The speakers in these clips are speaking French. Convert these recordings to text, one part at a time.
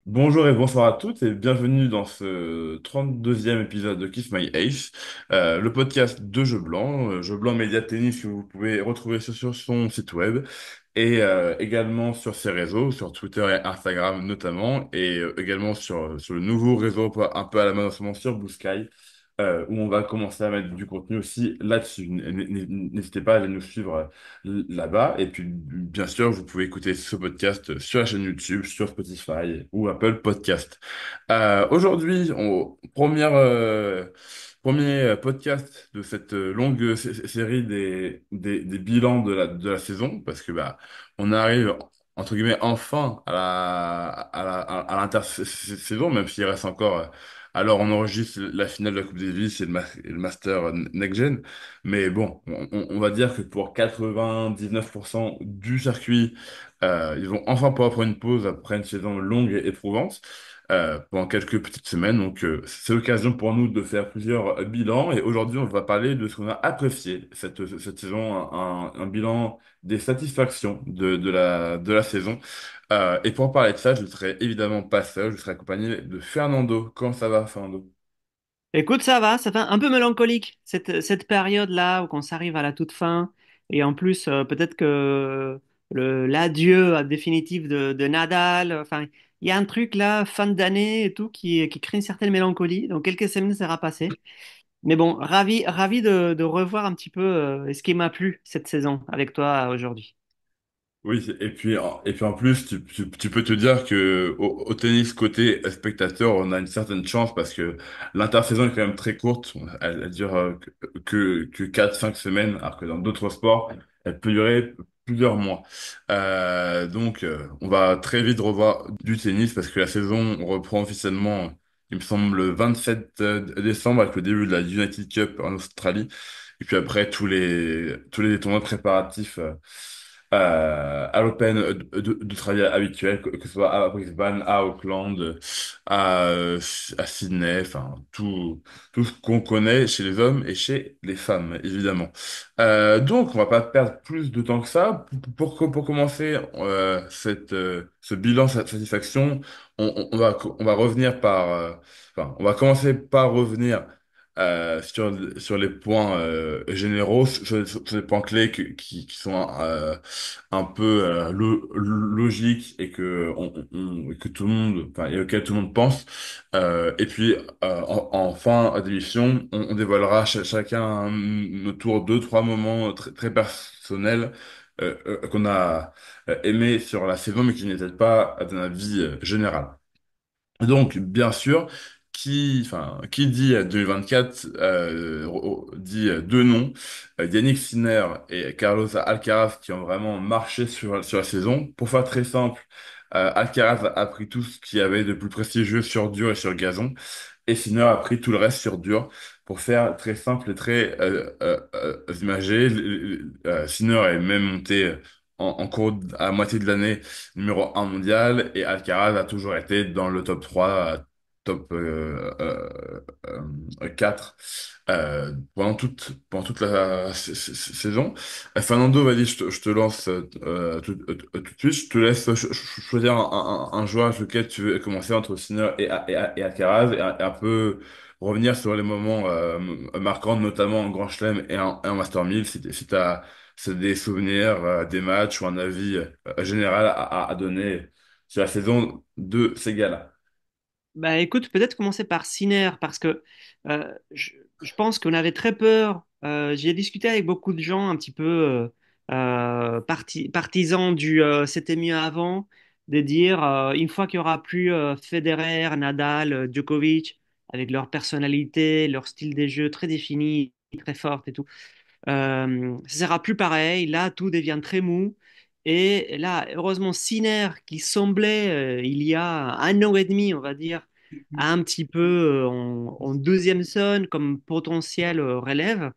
Bonjour et bonsoir à toutes et bienvenue dans ce 32e épisode de Kiss My Ace, le podcast de Jeu Blanc, Jeu Blanc Média Tennis que vous pouvez retrouver sur son site web et également sur ses réseaux, sur Twitter et Instagram notamment, et également sur le nouveau réseau un peu à la mode en ce moment sur Blue Sky, où on va commencer à mettre du contenu aussi là-dessus. N'hésitez pas à aller nous suivre là-bas. Et puis, bien sûr, vous pouvez écouter ce podcast sur la chaîne YouTube, sur Spotify ou Apple Podcast. Aujourd'hui, premier podcast de cette longue série des bilans de la saison, parce que bah, on arrive entre guillemets enfin à l'intersaison, même s'il reste encore. Alors, on enregistre la finale de la Coupe Davis et le Master Next Gen. Mais bon, on va dire que pour 99% du circuit, ils vont enfin pouvoir prendre une pause après une saison longue et éprouvante pendant quelques petites semaines. Donc, c'est l'occasion pour nous de faire plusieurs bilans. Et aujourd'hui, on va parler de ce qu'on a apprécié cette saison, un bilan des satisfactions de la saison. Et pour parler de ça, je ne serai évidemment pas seul, je serai accompagné de Fernando. Comment ça va, Fernando? Écoute, ça fait un peu mélancolique cette période-là où on s'arrive à la toute fin. Et en plus, peut-être que l'adieu définitif de Nadal, enfin, il y a un truc là, fin d'année et tout, qui crée une certaine mélancolie. Donc, quelques semaines, ça va passer. Mais bon, ravi de revoir un petit peu ce qui m'a plu cette saison avec toi aujourd'hui. Oui, et puis en plus, tu peux te dire que au tennis côté spectateur, on a une certaine chance parce que l'intersaison est quand même très courte. Elle dure que 4-5 semaines, alors que dans d'autres sports, elle peut durer plusieurs mois. Donc, on va très vite revoir du tennis parce que la saison reprend officiellement, il me semble, le 27 décembre avec le début de la United Cup en Australie. Et puis après, tous les tournois préparatifs. À l'Open de travail habituel, que ce soit à Brisbane, à Auckland, à Sydney, enfin tout ce qu'on connaît chez les hommes et chez les femmes, évidemment. Donc, on va pas perdre plus de temps que ça. Pour commencer ce bilan satisfaction, on va revenir enfin, on va commencer par revenir sur les points généraux, sur les points clés qui sont un peu logiques et que tout le monde, enfin, et auquel tout le monde pense. Et puis, en fin d'émission, on dévoilera chacun notre tour deux, trois moments très, très personnels qu'on a aimés sur la saison, mais qui n'étaient pas d'un avis général. Donc, bien sûr, qui dit 2024 dit deux noms, Yannick Sinner et Carlos Alcaraz qui ont vraiment marché sur la saison. Pour faire très simple, Alcaraz a pris tout ce qu'il y avait de plus prestigieux sur dur et sur gazon, et Sinner a pris tout le reste sur dur. Pour faire très simple et très imagé, Sinner est même monté en cours à moitié de l'année numéro un mondial et Alcaraz a toujours été dans le top 3 top 4 pendant toute la saison. Fernando, vas-y, je te lance tout de suite. Je te laisse choisir un joueur avec lequel tu veux commencer entre Sinner et Alcaraz et un peu revenir sur les moments marquants, notamment en Grand Chelem et en Master 1000, si tu as des souvenirs, des matchs ou un avis général à donner sur la saison de ces gars-là. Bah écoute, peut-être commencer par Sinner parce que je pense qu'on avait très peur. J'ai discuté avec beaucoup de gens un petit peu partisans du c'était mieux avant, de dire une fois qu'il y aura plus Federer, Nadal, Djokovic, avec leur personnalité, leur style des jeux très défini, très forte et tout. Ça sera plus pareil. Là, tout devient très mou. Et là, heureusement, Sinner, qui semblait, il y a un an et demi, on va dire, un petit peu en deuxième zone comme potentiel relève,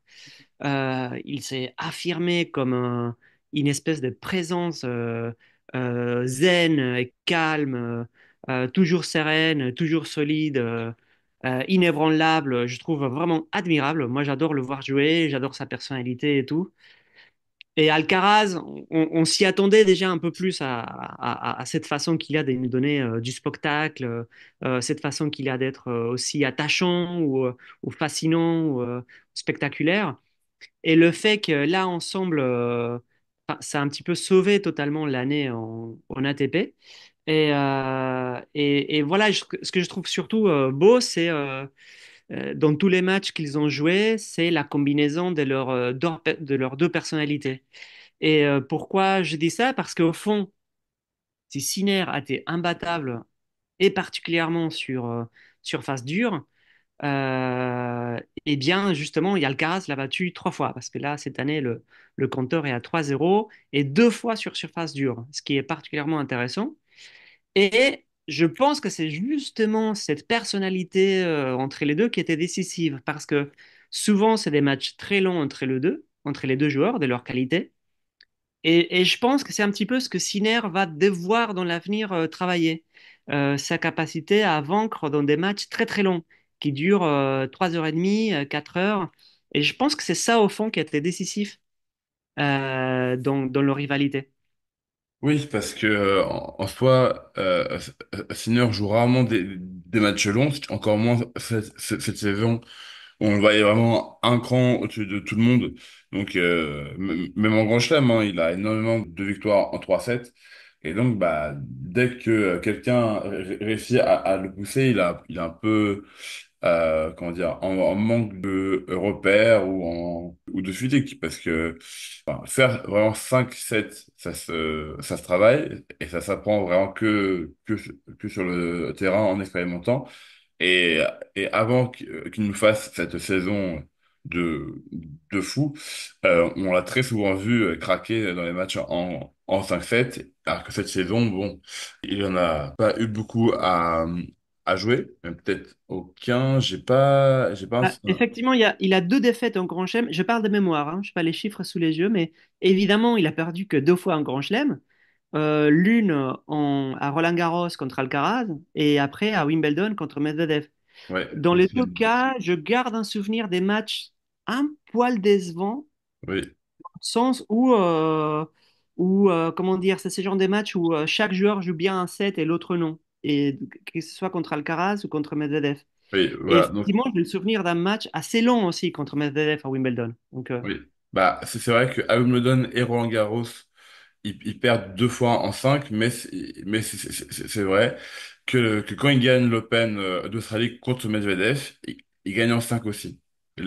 il s'est affirmé comme une espèce de présence zen et calme, toujours sereine, toujours solide, inébranlable. Je trouve vraiment admirable. Moi, j'adore le voir jouer, j'adore sa personnalité et tout. Et Alcaraz, on s'y attendait déjà un peu plus à cette façon qu'il a de nous donner du spectacle, cette façon qu'il a d'être aussi attachant ou fascinant ou spectaculaire. Et le fait que là, ensemble, enfin, ça a un petit peu sauvé totalement l'année en ATP. Et voilà, ce que je trouve surtout beau, c'est dans tous les matchs qu'ils ont joués, c'est la combinaison de leurs deux personnalités. Et pourquoi je dis ça? Parce qu'au fond, si Sinner a été imbattable, et particulièrement sur surface dure, eh bien, justement, il y a Alcaraz l'a battu 3 fois, parce que là, cette année, le compteur est à 3-0 et 2 fois sur surface dure, ce qui est particulièrement intéressant. Et je pense que c'est justement cette personnalité entre les deux qui était décisive, parce que souvent, c'est des matchs très longs entre les deux joueurs, de leur qualité. Et je pense que c'est un petit peu ce que Sinner va devoir dans l'avenir travailler. Sa capacité à vaincre dans des matchs très très longs, qui durent 3 heures et demie, 4 heures. Et je pense que c'est ça au fond qui a été décisif dans leur rivalité. Oui, parce que en soi, Sinner joue rarement des matchs longs, encore moins cette saison où on le voyait vraiment un cran au-dessus de tout le monde. Donc, même en Grand Chelem, hein, il a énormément de victoires en 3-7. Et donc, bah, dès que quelqu'un réussit à le pousser, il a un peu comment dire, en manque de repères ou de physique, parce que enfin, faire vraiment 5-7 ça se travaille, et ça s'apprend vraiment que sur le terrain en expérimentant. Et, et avant qu'il nous fasse cette saison de, de fou, on l'a très souvent vu craquer dans les matchs en 5-7, alors que cette saison, bon, il en a pas eu beaucoup à jouer, même peut-être aucun. J'ai pas Ah, effectivement, il a 2 défaites en Grand Chelem. Je parle de mémoire, hein, je n'ai pas les chiffres sous les yeux, mais évidemment, il a perdu que 2 fois en Grand Chelem. L'une à Roland-Garros contre Alcaraz et après à Wimbledon contre Medvedev. ouais, Dans les deux cas, je garde un souvenir des matchs un poil décevants, oui, au sens où comment dire, c'est ce genre de matchs où chaque joueur joue bien un set et l'autre non. Et que ce soit contre Alcaraz ou contre Medvedev. oui, Et voilà. Donc, effectivement, j'ai le souvenir d'un match assez long aussi contre Medvedev à Wimbledon. Donc, oui. Bah, c'est vrai que à Wimbledon et Roland-Garros, ils perdent 2 fois en 5, mais c'est vrai que quand ils gagnent l'Open d'Australie contre Medvedev, ils gagnent en 5 aussi.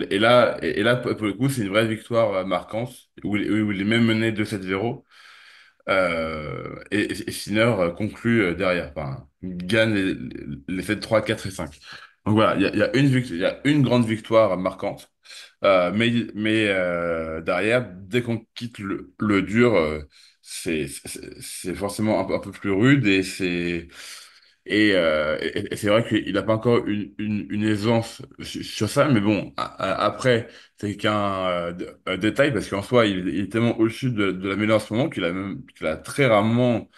Et là, pour le coup, c'est une vraie victoire marquante, où il est même mené 2-7-0. Et Sinner conclut derrière, enfin, gagne les 7-3, 4 et 5. Donc voilà, il y a une grande victoire marquante. Mais derrière, dès qu'on quitte le dur, c'est forcément un peu plus rude, et c'est vrai qu'il n'a pas encore une aisance sur ça, mais bon, après, c'est qu'un détail, parce qu'en soi, il est tellement au-dessus de la mêlée en ce moment qu'il a très rarement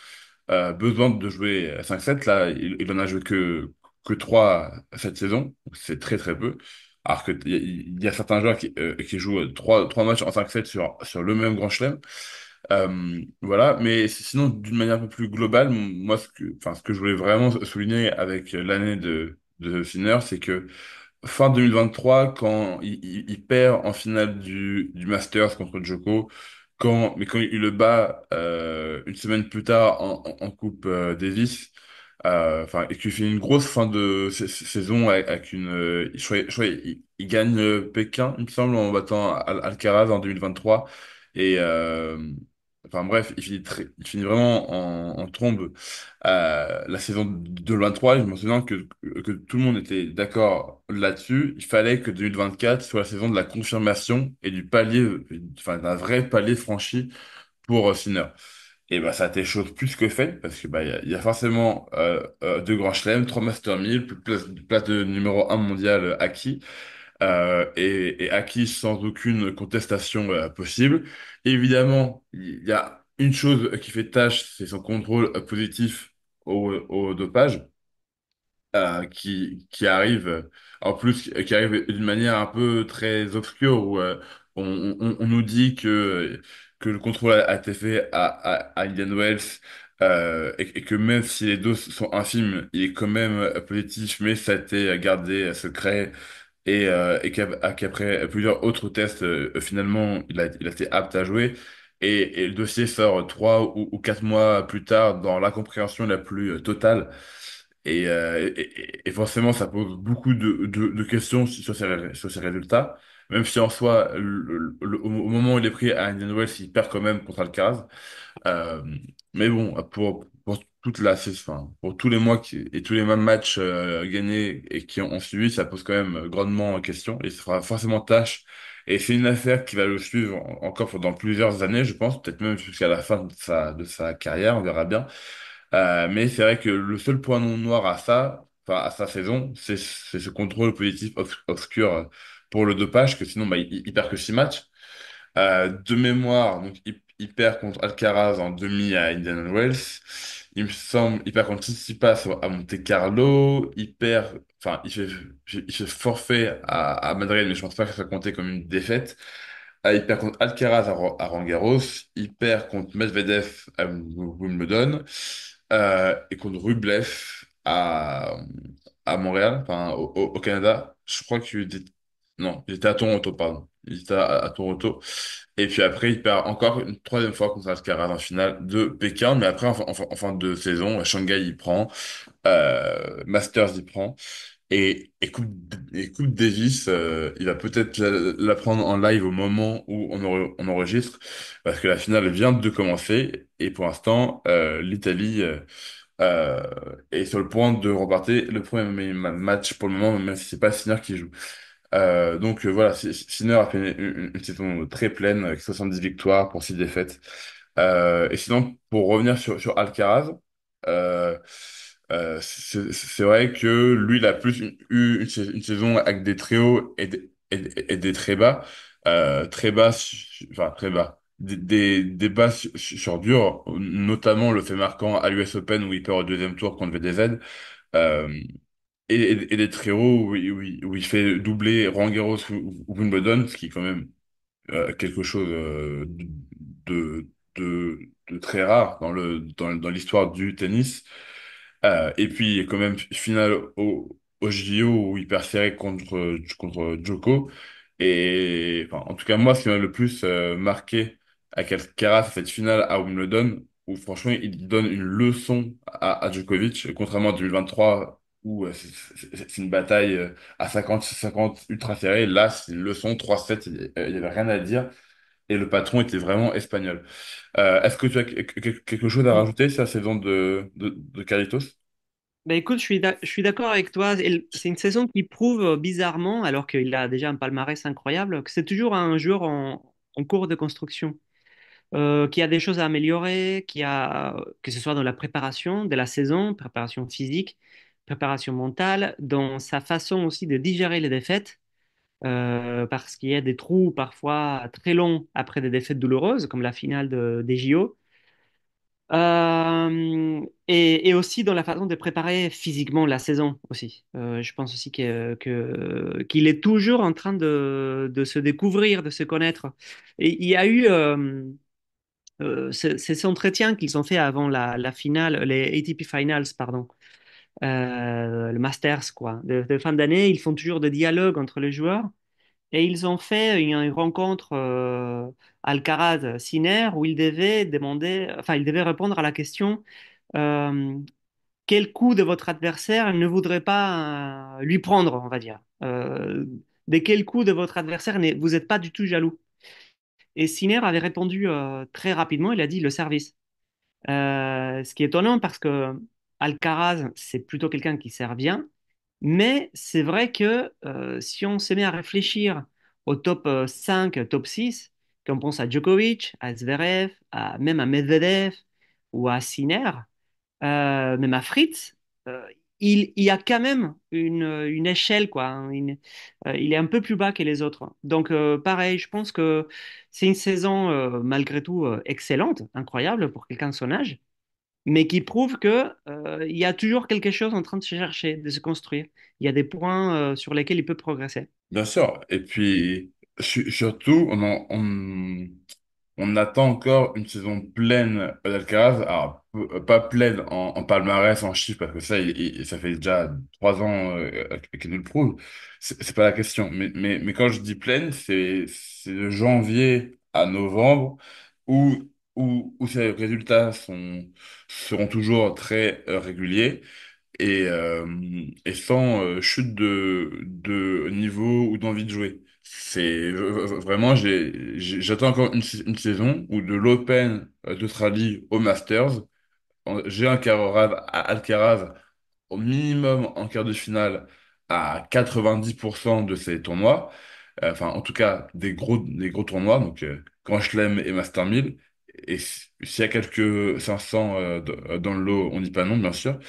besoin de jouer 5-7. Là, il en a joué que 3 cette saison. Donc c'est très très peu. Alors que il y a certains joueurs qui jouent trois matchs en 5-7 sur le même Grand Chelem. Voilà, mais sinon, d'une manière un peu plus globale, moi, ce que je voulais vraiment souligner avec l'année de Sinner, c'est que fin 2023, quand il perd en finale du Masters contre Djoko, mais quand il le bat une semaine plus tard en Coupe Davis, enfin, et qu'il fait une grosse fin de saison avec une, je crois, il gagne Pékin, il me semble, en battant Alcaraz en 2023, et enfin bref, il finit vraiment en trombe la saison de 23. Et je me souviens que tout le monde était d'accord là-dessus. Il fallait que 2024 soit la saison de la confirmation et du palier, enfin d'un vrai palier franchi pour Sinner. Et bah ça a été chose plus que faite, parce que bah il y a forcément 2 grands chelems, 3 Master 1000, place de numéro 1 mondial acquis, et acquis sans aucune contestation possible. Évidemment, il y a une chose qui fait tâche, c'est son contrôle positif au dopage, qui arrive, en plus, qui arrive d'une manière un peu très obscure, où on nous dit que que le contrôle a été fait à Indian Wells, et que même si les doses sont infimes, il est quand même positif, mais ça a été gardé secret qu'après plusieurs autres tests, finalement, il a été apte à jouer. Et le dossier sort 3 ou 4 mois plus tard dans l'incompréhension la plus totale. Et forcément, ça pose beaucoup de questions sur ces résultats. Même si en soi, au moment où il est pris à Indian Wells, il perd quand même contre Alcaraz. Euh, mais bon, pour toute enfin, pour tous les mois et tous les mêmes matchs gagnés et qui ont suivi, ça pose quand même grandement en question et ça fera forcément tâche. Et c'est une affaire qui va le suivre encore pendant plusieurs années, je pense, peut-être même jusqu'à la fin de sa carrière, on verra bien. Mais c'est vrai que le seul point noir à ça, enfin à sa saison, c'est ce contrôle positif obscur pour le dopage, que sinon bah, il perd que 6 matchs. De mémoire, donc il perd contre Alcaraz en demi à Indian Wells. Il me semble, il perd contre Tsitsipas à Monte-Carlo. Enfin, il fait forfait à Madrid, mais je pense pas que ça soit compté comme une défaite. Il perd contre Alcaraz à Roland-Garros. Il perd contre Medvedev à Wimbledon. Et contre Rublev à Montréal, enfin au Canada. Je crois qu'il était... Non, il était à Toronto, pardon. Il était à Toronto. Et puis après, il perd encore une troisième fois contre Alcaraz en finale de Pékin. Mais après, en fin de saison, Shanghai, il prend. Masters, il prend. Et Coupe Davis, il va peut-être la prendre en live au moment où on enregistre. Parce que la finale vient de commencer. Et pour l'instant, l'Italie euh, est sur le point de remporter le premier match pour le moment, même si c'est pas Sinner qui joue. Voilà, Sinner a fait une saison très pleine avec 70 victoires pour 6 défaites. Et sinon, pour revenir sur Alcaraz, euh, c'est vrai que lui, il a plus eu une saison avec des très hauts et des très bas. Très bas, enfin très bas. Des bas sur dur, notamment le fait marquant à l'US Open où il perd au deuxième tour contre VDZ. Euh, et des très hauts où il fait doubler Roland Garros ou Wimbledon, ce qui est quand même quelque chose de, de très rare dans l'histoire du tennis. Et puis, il y a quand même finale au JO où il perd serré contre Djoko. Et enfin, en tout cas, moi, ce qui m'a le plus marqué à Alcaraz, c'est cette finale à Wimbledon, où franchement, il donne une leçon à Djokovic, contrairement à 2023, où c'est une bataille à 50-50 ultra serrée. Là, c'est une leçon 3-7, il y avait rien à dire. Et le patron était vraiment espagnol. Est-ce que tu as quelque chose à rajouter sur la saison de Carlitos? Ben écoute, je suis d'accord avec toi. C'est une saison qui prouve bizarrement, alors qu'il a déjà un palmarès incroyable, que c'est toujours un joueur en cours de construction, qui a des choses à améliorer, que ce soit dans la préparation de la saison, préparation physique, préparation mentale, dans sa façon aussi de digérer les défaites, parce qu'il y a des trous parfois très longs après des défaites douloureuses, comme la finale des JO. Et aussi dans la façon de préparer physiquement la saison aussi. Je pense aussi qu'il est toujours en train de se découvrir, de se connaître. Et il y a eu ces entretiens qu'ils ont fait avant la finale, les ATP Finals, pardon, le Masters, quoi, de fin d'année. Ils font toujours des dialogues entre les joueurs. Et ils ont fait une rencontre Alcaraz-Sinner où ils devaient demander, enfin, ils devaient répondre à la question euh, quel coup de votre adversaire ne voudrait pas lui prendre, on va dire. De quel coup de votre adversaire vous n'êtes pas du tout jaloux? Et Sinner avait répondu très rapidement, il a dit le service. Ce qui est étonnant parce que Alcaraz, c'est plutôt quelqu'un qui sert bien, mais c'est vrai que si on se met à réfléchir au top 5, top 6, qu'on pense à Djokovic, à Zverev, même à Medvedev ou à Sinner, même à Fritz, euh, il y a quand même une échelle, quoi, hein, il est un peu plus bas que les autres. Donc, pareil, je pense que c'est une saison, malgré tout, excellente, incroyable pour quelqu'un de son âge, mais qui prouve que, il y a toujours quelque chose en train de se chercher, de se construire. Il y a des points, sur lesquels il peut progresser. Bien sûr. Et puis, surtout, on attend encore une saison pleine d'Alcaraz. Alors, pas pleine en palmarès, en chiffres, parce que ça, ça fait déjà 3 ans qu'il nous le prouve. C'est pas la question. Mais quand je dis pleine, c'est de janvier à novembre, où ces résultats seront toujours très réguliers et sans chute de niveau ou d'envie de jouer. Vraiment, j'attends encore une saison où de l'Open d'Australie au Masters, j'ai un Alcaraz au minimum en quart de finale à 90% de ces tournois. Enfin, en tout cas, des gros tournois, donc Grand Chelem et Master 1000. Et s'il y a quelques 500 dans le lot, on dit pas non, bien sûr.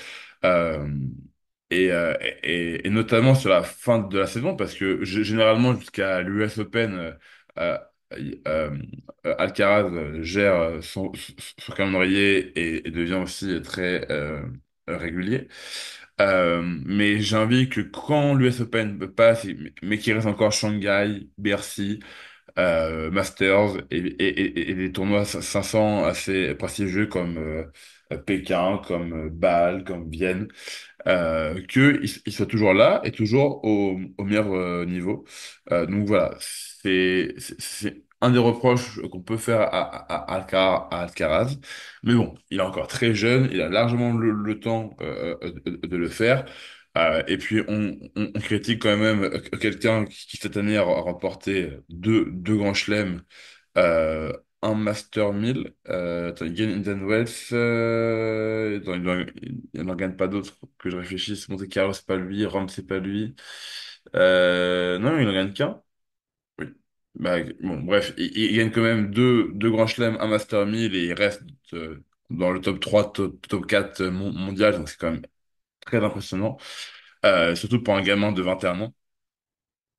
Euh, et notamment sur la fin de la saison, parce que généralement jusqu'à l'US Open, euh, euh, Alcaraz gère son calendrier et devient aussi très régulier. Mais j'ai envie que quand l'US Open passe, mais qu'il reste encore Shanghai, Bercy, Masters et des tournois 500 assez prestigieux comme Pékin, comme Bâle, comme Vienne, qu'il soit toujours là et toujours au meilleur niveau. Donc voilà, c'est un des reproches qu'on peut faire à Alcaraz. Mais bon, il est encore très jeune, il a largement le temps de le faire. Et puis on critique quand même quelqu'un qui cette année a remporté deux grands chelems, euh, un Master 1000, attends, il gagne Indian Wells, attends, il n'en gagne pas d'autres que je réfléchisse. Monte Carlo, c'est pas lui, Rome, c'est pas lui. Non, il n'en gagne qu'un. Oui. Bah, bon, bref, il gagne quand même deux grands chelems, un Master 1000 et il reste dans le top 3 top 4 mondial, donc c'est quand même très impressionnant. Surtout pour un gamin de 21 ans,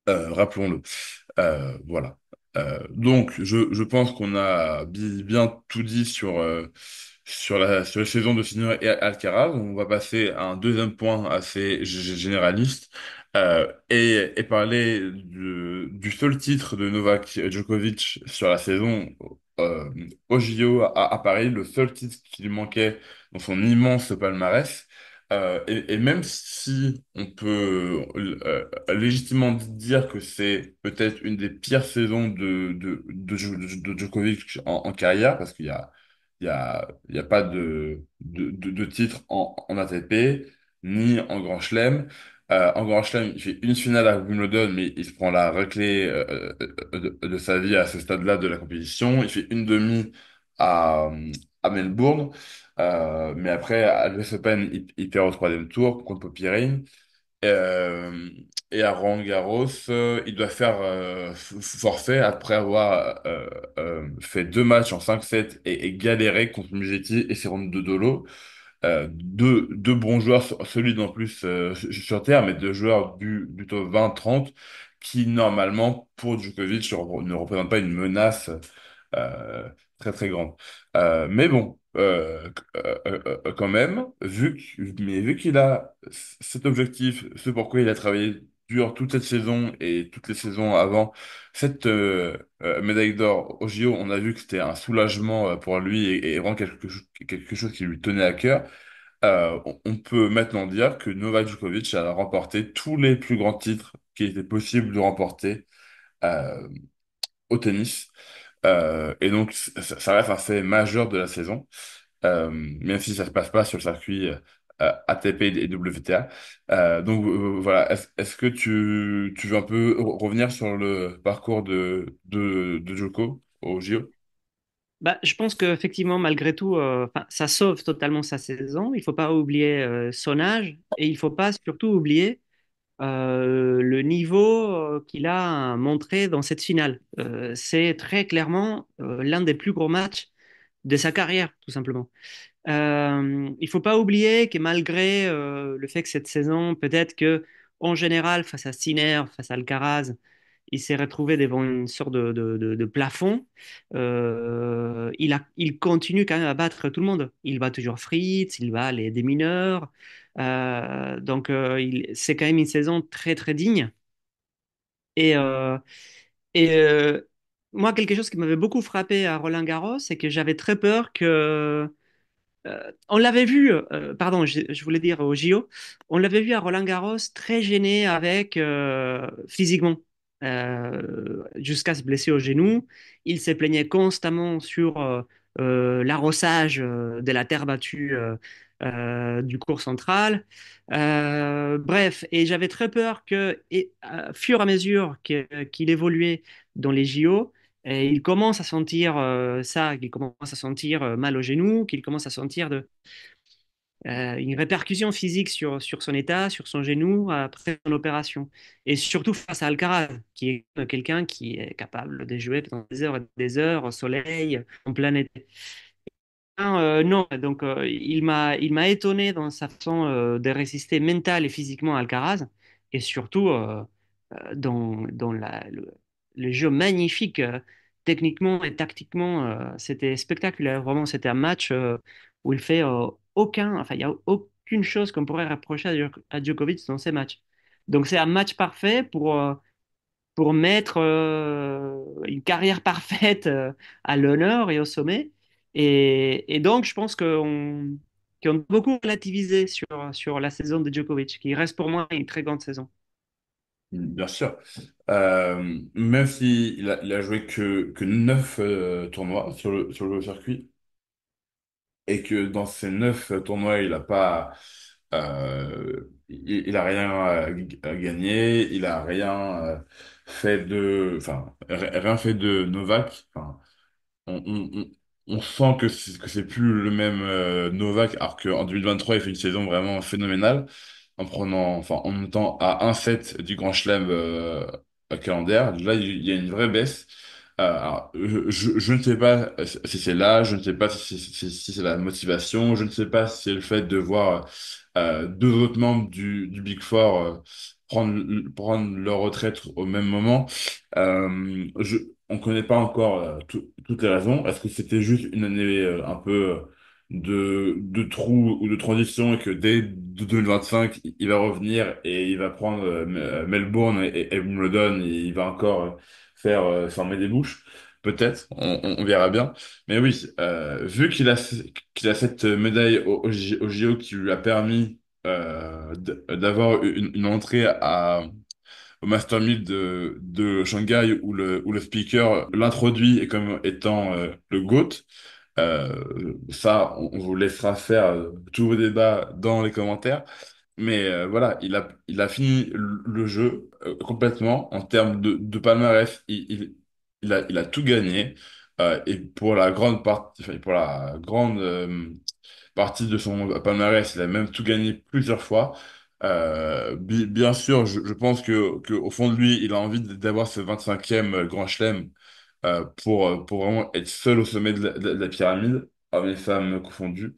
rappelons-le. Voilà. Donc, je pense qu'on a bien tout dit sur la saison de Sinner et Alcaraz. On va passer à un deuxième point assez généraliste et parler du seul titre de Novak Djokovic sur la saison euh, au JO à Paris, le seul titre qui lui manquait dans son immense palmarès. Et même si on peut légitimement dire que c'est peut-être une des pires saisons de Djokovic en carrière, parce il y a pas de titre en ATP, ni en Grand Chelem. En Grand Chelem, il fait une finale à Wimbledon, mais il se prend la raclée de sa vie à ce stade-là de la compétition. Il fait une demi à, à Melbourne. Mais après, à l'US Open, il perd au troisième tour contre Popyrin. Euh, et à Roland-Garros, il doit faire forfait après avoir fait deux matchs en 5-7 et galéré contre Musetti et Cerrundo Dolo. Deux bons joueurs solides en plus sur terre, mais deux joueurs du top 20-30 qui, normalement, pour Djokovic, ne représentent pas une menace euh, très très grande. Mais bon, quand même, vu qu'il a cet objectif, ce pourquoi il a travaillé dur toute cette saison et toutes les saisons avant cette médaille d'or au JO, on a vu que c'était un soulagement pour lui et vraiment quelque chose qui lui tenait à cœur. On peut maintenant dire que Novak Djokovic a remporté tous les plus grands titres qui étaient possibles de remporter euh, au tennis. Et donc, ça reste un fait majeur de la saison, même si ça se passe pas sur le circuit ATP et WTA. Donc voilà, est-ce que tu veux un peu revenir sur le parcours de Djoko au JO? Bah, je pense qu'effectivement, malgré tout, enfin, ça sauve totalement sa saison. Il ne faut pas oublier son âge et il ne faut pas surtout oublier le niveau qu'il a montré dans cette finale. C'est très clairement l'un des plus gros matchs de sa carrière, tout simplement. Il faut pas oublier que malgré le fait que cette saison, peut-être que en général, face à Sinner, face à Alcaraz, il s'est retrouvé devant une sorte de plafond. Il continue quand même à battre tout le monde. Il bat toujours Fritz, il bat des mineurs. C'est quand même une saison très très digne. Et, euh, et moi, quelque chose qui m'avait beaucoup frappé à Roland-Garros, c'est que j'avais très peur que on l'avait vu, pardon, je voulais dire au JO, on l'avait vu à Roland-Garros très gêné avec physiquement, jusqu'à se blesser au genou. Il s'est plaigné constamment sur l'arrosage de la terre battue du court central. Bref, et j'avais très peur que, et, à fur et à mesure qu'il évoluait dans les JO, et il commence à sentir ça, qu'il commence à sentir mal au genou, qu'il commence à sentir une répercussion physique sur son état, sur son genou après son opération. Et surtout face à Alcaraz, qui est quelqu'un qui est capable de jouer pendant des heures et des heures au soleil, en plein été. Non, donc il m'a étonné dans sa façon de résister mental et physiquement à Alcaraz, et surtout dans le jeu magnifique, techniquement et tactiquement, c'était spectaculaire. Vraiment, c'était un match où il fait enfin, il n'y a aucune chose qu'on pourrait reprocher à Djokovic dans ces matchs. Donc c'est un match parfait pour mettre une carrière parfaite à l'honneur et au sommet. Et donc, je pense qu'on a beaucoup relativisé sur la saison de Djokovic, qui reste pour moi une très grande saison. Bien sûr. Même il a joué que 9 tournois sur le circuit, et que dans ces 9 tournois, il a pas, il a rien gagné, il a rien rien fait de Novak. Enfin, on, on, on- on sent que c'est plus le même Novak, alors qu'en 2023, il fait une saison vraiment phénoménale, en montant à un set du Grand Chelem calendaire. Là, il y a une vraie baisse. Alors, je ne sais pas si c'est là, je ne sais pas si c'est la motivation, je ne sais pas si c'est le fait de voir deux autres membres du Big Four prendre leur retraite au même moment. On connaît pas encore toutes les raisons. Est-ce que c'était juste une année un peu de trou ou de transition, et que dès 2025, il va revenir et il va prendre Melbourne et Wimbledon, et il va encore fermer des bouches? Peut-être, on verra bien. Mais oui, vu qu'il a cette médaille au JO qui lui a permis d'avoir une entrée au Master 1000 de Shanghai, où le speaker l'introduit comme étant le GOAT. Ça, on vous laissera faire tous vos débats dans les commentaires. Mais voilà, il a fini le jeu complètement en termes de palmarès. Il a tout gagné. Et pour la grande partie, enfin, pour la grande partie de son palmarès, il a même tout gagné plusieurs fois. Bien sûr, je pense que au fond de lui, il a envie d'avoir ce 25e Grand Chelem pour vraiment être seul au sommet de la pyramide, hommes et femmes confondus.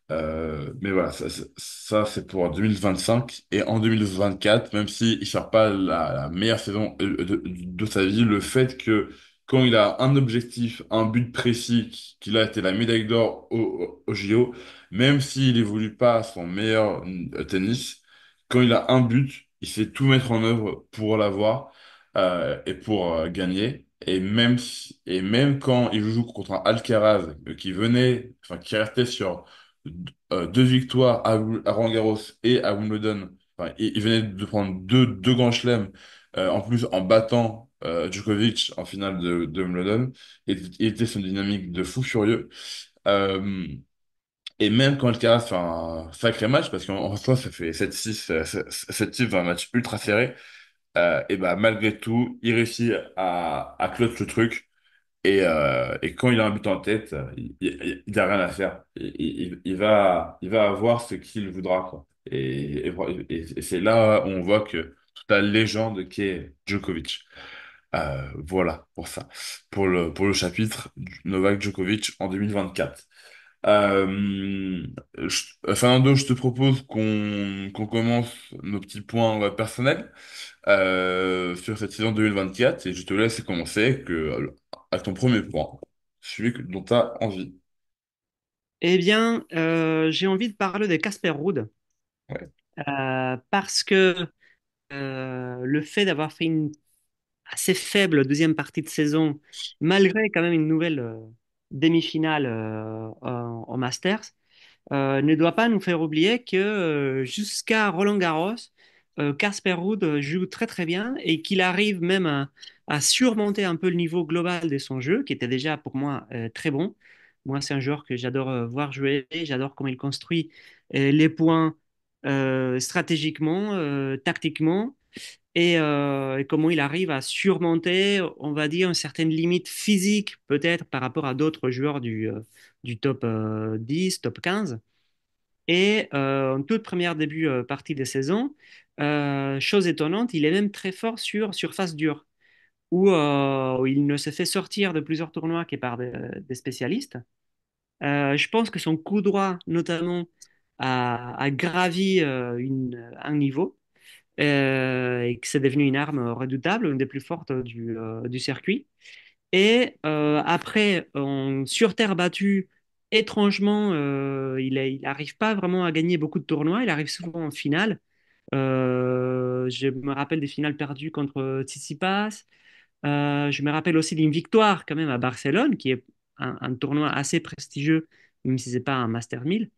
Mais voilà, ça, c'est pour 2025. Et en 2024, même s'il ne sort pas la meilleure saison de sa vie, le fait que quand il a un objectif, un but précis, qu'il a été la médaille d'or au JO, même s'il évolue pas à son meilleur tennis, quand il a un but, il sait tout mettre en œuvre pour l'avoir et pour gagner. Et même quand il joue contre un Alcaraz qui restait sur deux victoires à Roland-Garros et à Wimbledon, enfin, il venait de prendre deux grands chelems, en plus en battant Djokovic en finale de Wimbledon, et il était sur une dynamique de fou furieux. Euh, et même quand Alcaraz fait un sacré match, parce qu'en soi, ça fait 7-6, 7-6 dans un match ultra serré, et bah, malgré tout, il réussit à clutch le truc. Et quand il a un but en tête, il a rien à faire. Il va avoir ce qu'il voudra, quoi. Et c'est là où on voit que toute la légende qu'est Djokovic. Voilà pour ça. Pour le chapitre Novak Djokovic en 2024. Fernando, je te propose qu'on commence nos petits points personnels sur cette saison 2024, et je te laisse commencer avec ton premier point, dont tu as envie. Eh bien, j'ai envie de parler de Casper Ruud, Ouais. parce que le fait d'avoir fait une assez faible deuxième partie de saison, malgré quand même une nouvelle demi-finale au Masters, ne doit pas nous faire oublier que jusqu'à Roland-Garros, Casper Ruud joue très très bien et qu'il arrive même à surmonter un peu le niveau global de son jeu, qui était déjà pour moi très bon. Moi, c'est un joueur que j'adore voir jouer, j'adore comment il construit les points stratégiquement, tactiquement et comment il arrive à surmonter, on va dire, une certaine limite physique, peut-être par rapport à d'autres joueurs du top 10, top 15. Et en toute première début partie de saison, chose étonnante, il est même très fort sur surface dure, où il ne se fait sortir de plusieurs tournois que par des spécialistes. Je pense que son coup droit, notamment, a gravi un niveau et que c'est devenu une arme redoutable, une des plus fortes du circuit. Et après, sur terre battue, étrangement, il n'arrive pas vraiment à gagner beaucoup de tournois. Il arrive souvent en finale. Je me rappelle des finales perdues contre Tsitsipas. Je me rappelle aussi d'une victoire quand même à Barcelone, qui est un tournoi assez prestigieux, même si c'est pas un Master 1000.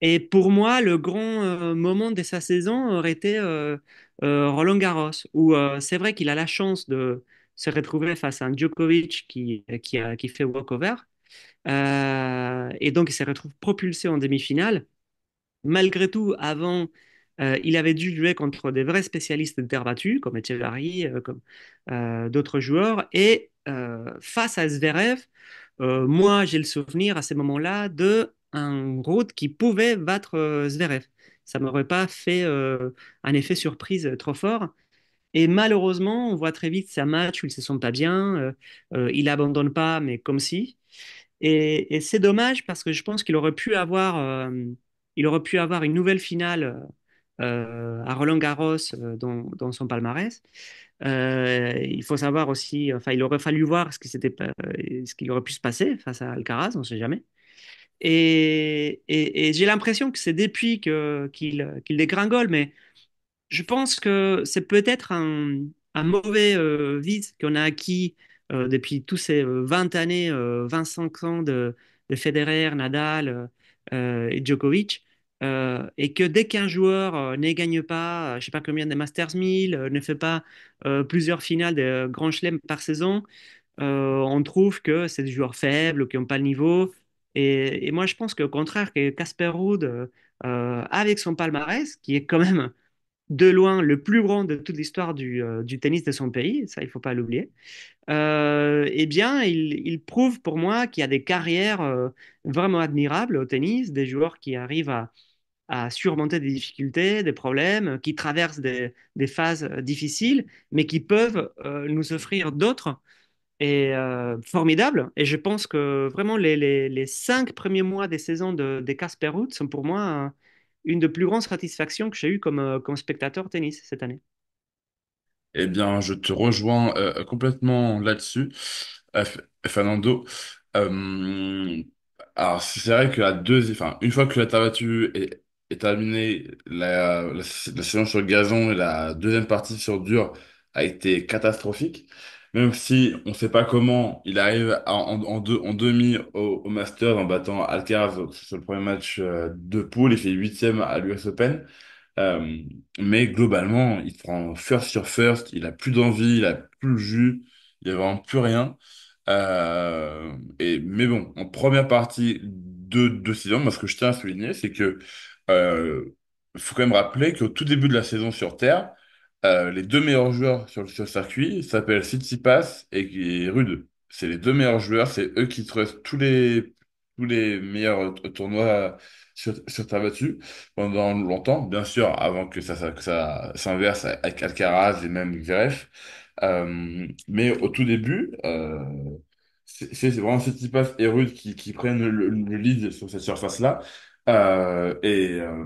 Et pour moi, le grand moment de sa saison aurait été Roland-Garros, où c'est vrai qu'il a la chance de se retrouver face à un Djokovic qui fait walkover. Et donc, il se retrouve propulsé en demi-finale. Malgré tout, avant, il avait dû jouer contre des vrais spécialistes de terre battue, comme Etcheverry, comme d'autres joueurs. Et face à Zverev, moi, j'ai le souvenir à ces moments-là de un route qui pouvait battre Zverev. Ça m'aurait pas fait un effet surprise trop fort. Et malheureusement, on voit très vite ça match où il se sent pas bien. Il abandonne pas, mais comme si. Et c'est dommage parce que je pense il aurait pu avoir une nouvelle finale à Roland-Garros dans son palmarès. Il faut savoir aussi, enfin, il aurait fallu voir ce qui aurait pu se passer face à Alcaraz, on ne sait jamais. Et j'ai l'impression que c'est depuis qu'il dégringole, mais je pense que c'est peut-être un mauvais vice qu'on a acquis depuis tous ces 20 années, 25 ans de Federer, Nadal et Djokovic, et que dès qu'un joueur ne gagne pas, je sais pas combien de Masters 1000, ne fait pas plusieurs finales de Grand Chelem par saison, on trouve que c'est des joueurs faibles, qui n'ont pas le niveau. Et moi, je pense qu'au contraire, que Casper Ruud, avec son palmarès, qui est quand même de loin le plus grand de toute l'histoire du tennis de son pays, ça il faut pas l'oublier, eh bien il prouve pour moi qu'il y a des carrières vraiment admirables au tennis, des joueurs qui arrivent à surmonter des difficultés, des problèmes, qui traversent des phases difficiles, mais qui peuvent nous offrir d'autres et formidables. Et je pense que vraiment les 5 premiers mois des saisons des Casper Ruud sont pour moi une des plus grandes satisfactions que j'ai eues comme spectateur tennis cette année. Eh bien, je te rejoins complètement là-dessus, Fernando. Euh, alors, c'est vrai que enfin, une fois que la terre battue est terminée, la saison sur gazon et la deuxième partie sur dur a été catastrophique. Même si on ne sait pas comment, il arrive en demi au Masters en battant Alcaraz sur le premier match de poule. Il fait huitième à l'US Open. Euh, mais globalement, il prend first sur first, il a plus d'envie, il a plus le jus, il y a vraiment plus rien. Mais bon, en première partie de saison, moi ce que je tiens à souligner, c'est que faut quand même rappeler qu'au tout début de la saison sur Terre, les deux meilleurs joueurs sur le circuit s'appellent Tsitsipas et Rude. C'est les deux meilleurs joueurs, c'est eux qui trustent tous les meilleurs tournois sur terre battue pendant longtemps, bien sûr, avant que ça s'inverse avec Alcaraz et même Zverev. Mais au tout début, c'est vraiment Tsitsipas et Ruud qui prennent le lead sur cette surface-là. Euh, et, euh,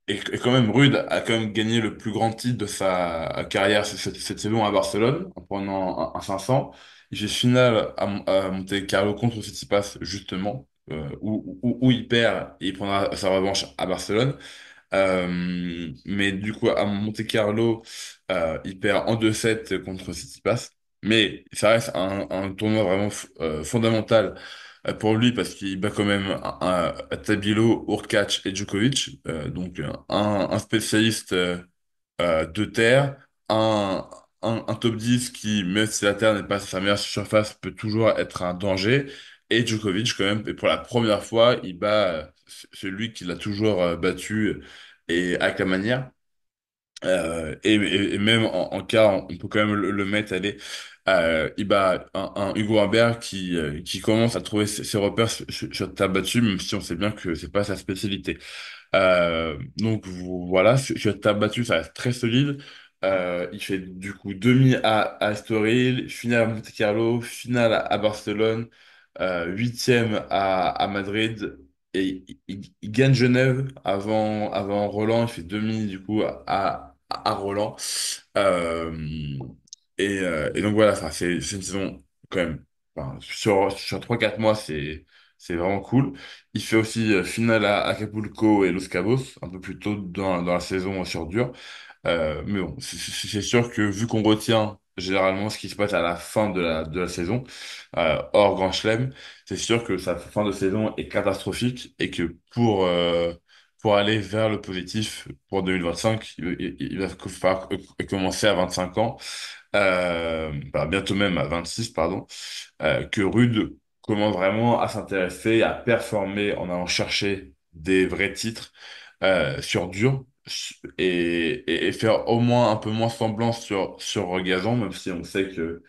et quand même, Ruud a quand même gagné le plus grand titre de sa carrière cette saison à Barcelone en prenant un 500. Il fait finale à Monte Carlo contre Tsitsipas, justement, où il perd et il prendra sa revanche à Barcelone. Mais du coup, à Monte-Carlo, il perd en 2-7 contre Tsitsipas. Mais ça reste un tournoi vraiment fondamental pour lui parce qu'il bat quand même Tabilo, Hurkacz et Djokovic. Donc un spécialiste de terre, un, un top 10 qui, même si la terre n'est pas sa meilleure surface, peut toujours être un danger. Et Djokovic, quand même, et pour la première fois, il bat celui qui l'a toujours battu et avec la manière. Et même en cas, on peut quand même le mettre, aller. Il bat un Hugo Humbert qui commence à trouver ses repères sur terre battue, même si on sait bien que c'est pas sa spécialité. Donc voilà, sur table battue, ça reste très solide. Il fait du coup demi à Estoril, finale à Monte-Carlo, finale à Barcelone, huitième à Madrid, et il gagne Genève avant Roland. Il fait demi du coup à Roland. Euh, et donc voilà, enfin, c'est une saison quand même. Enfin, sur 3-4 mois, c'est vraiment cool. Il fait aussi finale à Acapulco et Los Cabos, un peu plus tôt dans la saison sur dur. Mais bon, c'est sûr que vu qu'on retient généralement ce qui se passe à la fin de la saison, hors Grand Chelem, c'est sûr que sa fin de saison est catastrophique et que pour aller vers le positif pour 2025, il va falloir commencer à 25 ans, bah, bientôt même à 26, pardon, que Rude commence vraiment à s'intéresser, à performer en allant chercher des vrais titres sur dur et faire au moins un peu moins semblant sur gazon, même si on sait que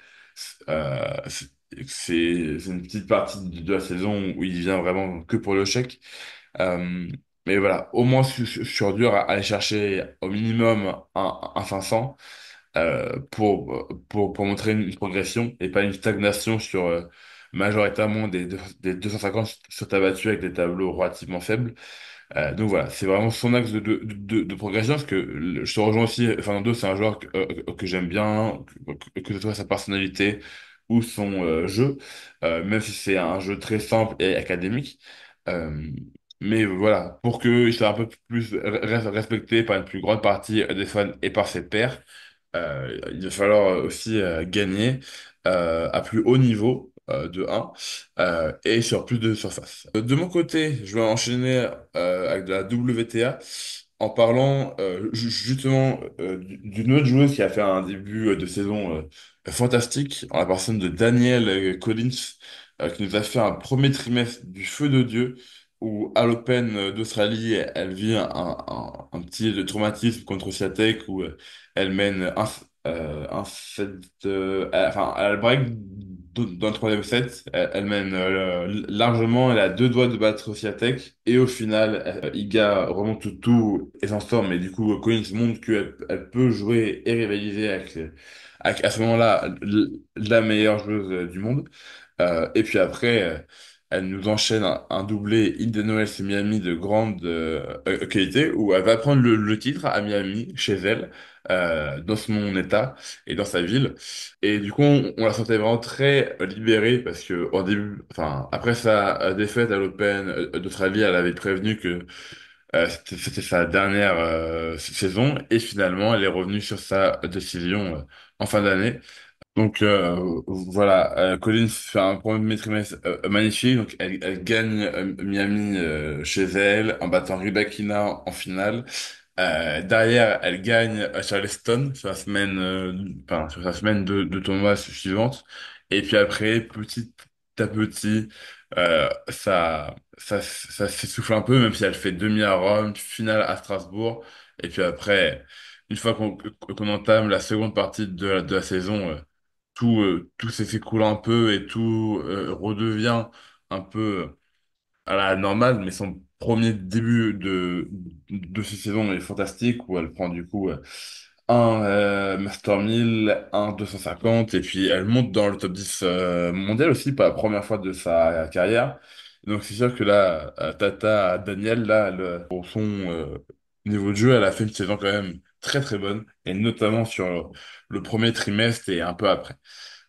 c'est une petite partie de la saison où il vient vraiment que pour le chèque. Euh, mais voilà, au moins sur dur, aller chercher au minimum un 500 pour montrer une progression et pas une stagnation sur majoritairement des 250 sur ta battue avec des tableaux relativement faibles. Donc voilà, c'est vraiment son axe de progression parce que je te rejoins aussi, Fernando, c'est un joueur que j'aime bien, que ce soit sa personnalité ou son jeu, même si c'est un jeu très simple et académique. Euh, mais voilà, pour qu'il soit un peu plus respecté par une plus grande partie des fans et par ses pairs, il va falloir aussi gagner à plus haut niveau de 1 et sur plus de surface. De mon côté, je vais enchaîner avec de la WTA en parlant justement d'une autre joueuse qui a fait un début de saison fantastique en la personne de Danielle Collins qui nous a fait un premier trimestre du feu de Dieu où à l'Open d'Australie, elle vit un petit traumatisme contre Swiatek où elle mène un set, enfin, elle break dans le troisième set. Elle mène largement, elle a deux doigts de battre Swiatek. Et au final, Iga remonte tout et s'en sort. Mais du coup, Collins montre qu'elle peut jouer et rivaliser avec à ce moment-là la meilleure joueuse du monde. Et puis après, elle nous enchaîne un doublé Indian Wells et Miami de grande qualité où elle va prendre le titre à Miami, chez elle, dans son état et dans sa ville. Et du coup, on la sentait vraiment très libérée parce que au début, enfin, après sa défaite à l'Open d'Australie, elle avait prévenu que c'était sa dernière saison et finalement, elle est revenue sur sa décision en fin d'année. Donc voilà, Collins fait un premier trimestre magnifique. Donc elle gagne Miami chez elle en battant Rybakina en finale. Derrière, elle gagne Charleston sur la semaine, enfin, sur la semaine de tournoi suivante. Et puis après, petit à petit, ça s'essouffle un peu, même si elle fait demi à Rome, finale à Strasbourg. Et puis après, une fois qu'on entame la seconde partie de la saison, tout s'écoule un peu et tout redevient un peu à la normale, mais son premier début de cette saison est fantastique, où elle prend du coup un Master 1000, un 250, et puis elle monte dans le top 10 mondial aussi, pour la première fois de sa carrière. Donc c'est sûr que là, Tata Daniel, là, pour son niveau de jeu, elle a fait une saison quand même très très bonne, et notamment sur le premier trimestre et un peu après.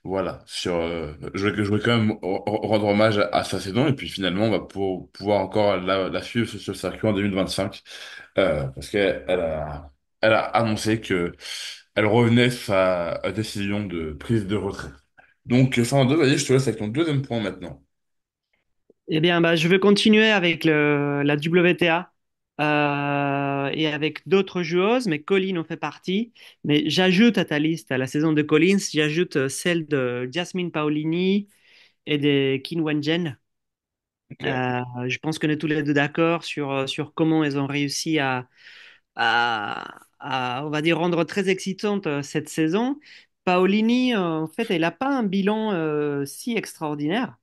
Voilà, je voudrais quand même rendre hommage à sa saison et puis finalement on va pouvoir encore la suivre sur le circuit en 2025 parce elle a annoncé que elle revenait sur sa décision de prise de retraite. Donc Fernando, vas-y, je te laisse avec ton deuxième point maintenant. Eh bien, bah, je vais continuer avec la WTA et avec d'autres joueuses, mais Collins en fait partie. Mais j'ajoute à ta liste, à la saison de Collins, j'ajoute celle de Jasmine Paolini et de Qin Wenjen. Ok. Je pense qu'on est tous les deux d'accord sur comment elles ont réussi on va dire, rendre très excitante cette saison. Paolini, en fait, elle n'a pas un bilan si extraordinaire.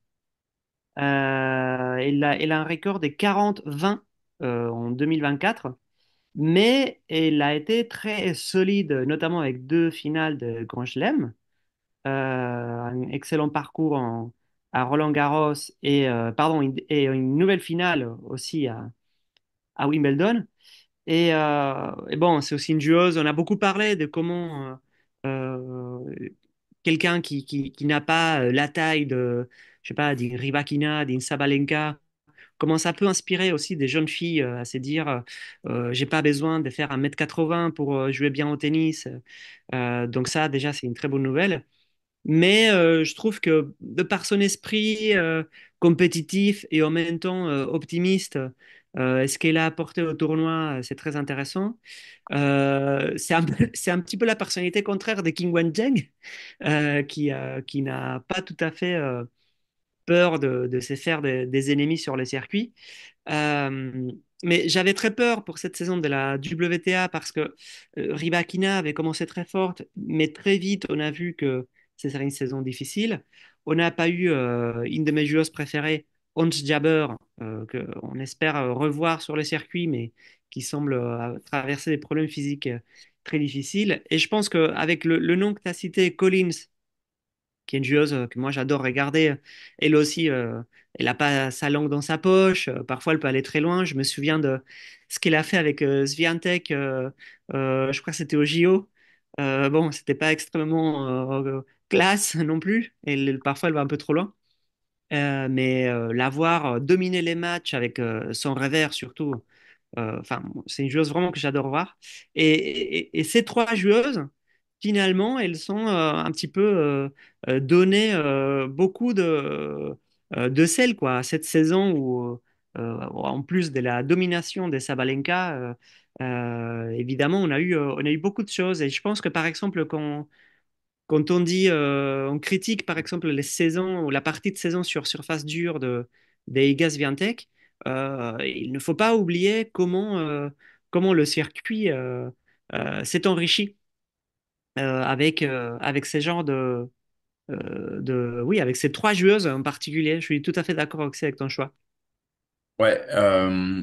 Elle a un record des 40-20 en 2024, mais elle a été très solide, notamment avec deux finales de Grand Chelem, un excellent parcours à Roland-Garros et une nouvelle finale aussi à Wimbledon. Et bon, c'est aussi une joueuse. On a beaucoup parlé de comment quelqu'un qui n'a pas la taille de, je sais pas, d'une Rybakina, d'une Sabalenka, comment ça peut inspirer aussi des jeunes filles à se dire, j'ai pas besoin de faire 1,80 m pour jouer bien au tennis. Donc ça, déjà, c'est une très bonne nouvelle. Mais je trouve que de par son esprit compétitif et en même temps optimiste, ce qu'elle a apporté au tournoi, c'est très intéressant. C'est un petit peu la personnalité contraire de King Wenjeng, qui n'a pas tout à fait peur de se faire des ennemis sur le circuit. Euh, mais j'avais très peur pour cette saison de la WTA parce que Rybakina avait commencé très forte, mais très vite on a vu que ce serait une saison difficile. On n'a pas eu une de mes joueuses préférées, Ons Jabeur, qu'on espère revoir sur le circuit, mais qui semble traverser des problèmes physiques très difficiles. Et je pense qu'avec le nom que tu as cité, Collins, qui est une joueuse que moi j'adore regarder. Elle aussi, elle n'a pas sa langue dans sa poche. Parfois, elle peut aller très loin. Je me souviens de ce qu'elle a fait avec Swiatek. Je crois que c'était au JO. Bon, c'était pas extrêmement classe non plus. Parfois, elle va un peu trop loin. Mais la voir dominer les matchs avec son revers surtout, enfin, c'est une joueuse vraiment que j'adore voir. Et ces trois joueuses, finalement, elles sont un petit peu donné beaucoup de sel quoi. Cette saison où, en plus de la domination des Sabalenka, évidemment, on a eu beaucoup de choses. Et je pense que, par exemple, quand on dit, on critique par exemple les saisons ou la partie de saison sur surface dure des Iga Swiatek, il ne faut pas oublier comment le circuit s'est enrichi avec ces genres oui, avec ces trois joueuses en particulier. Je suis tout à fait d'accord aussi avec ton choix. Ouais,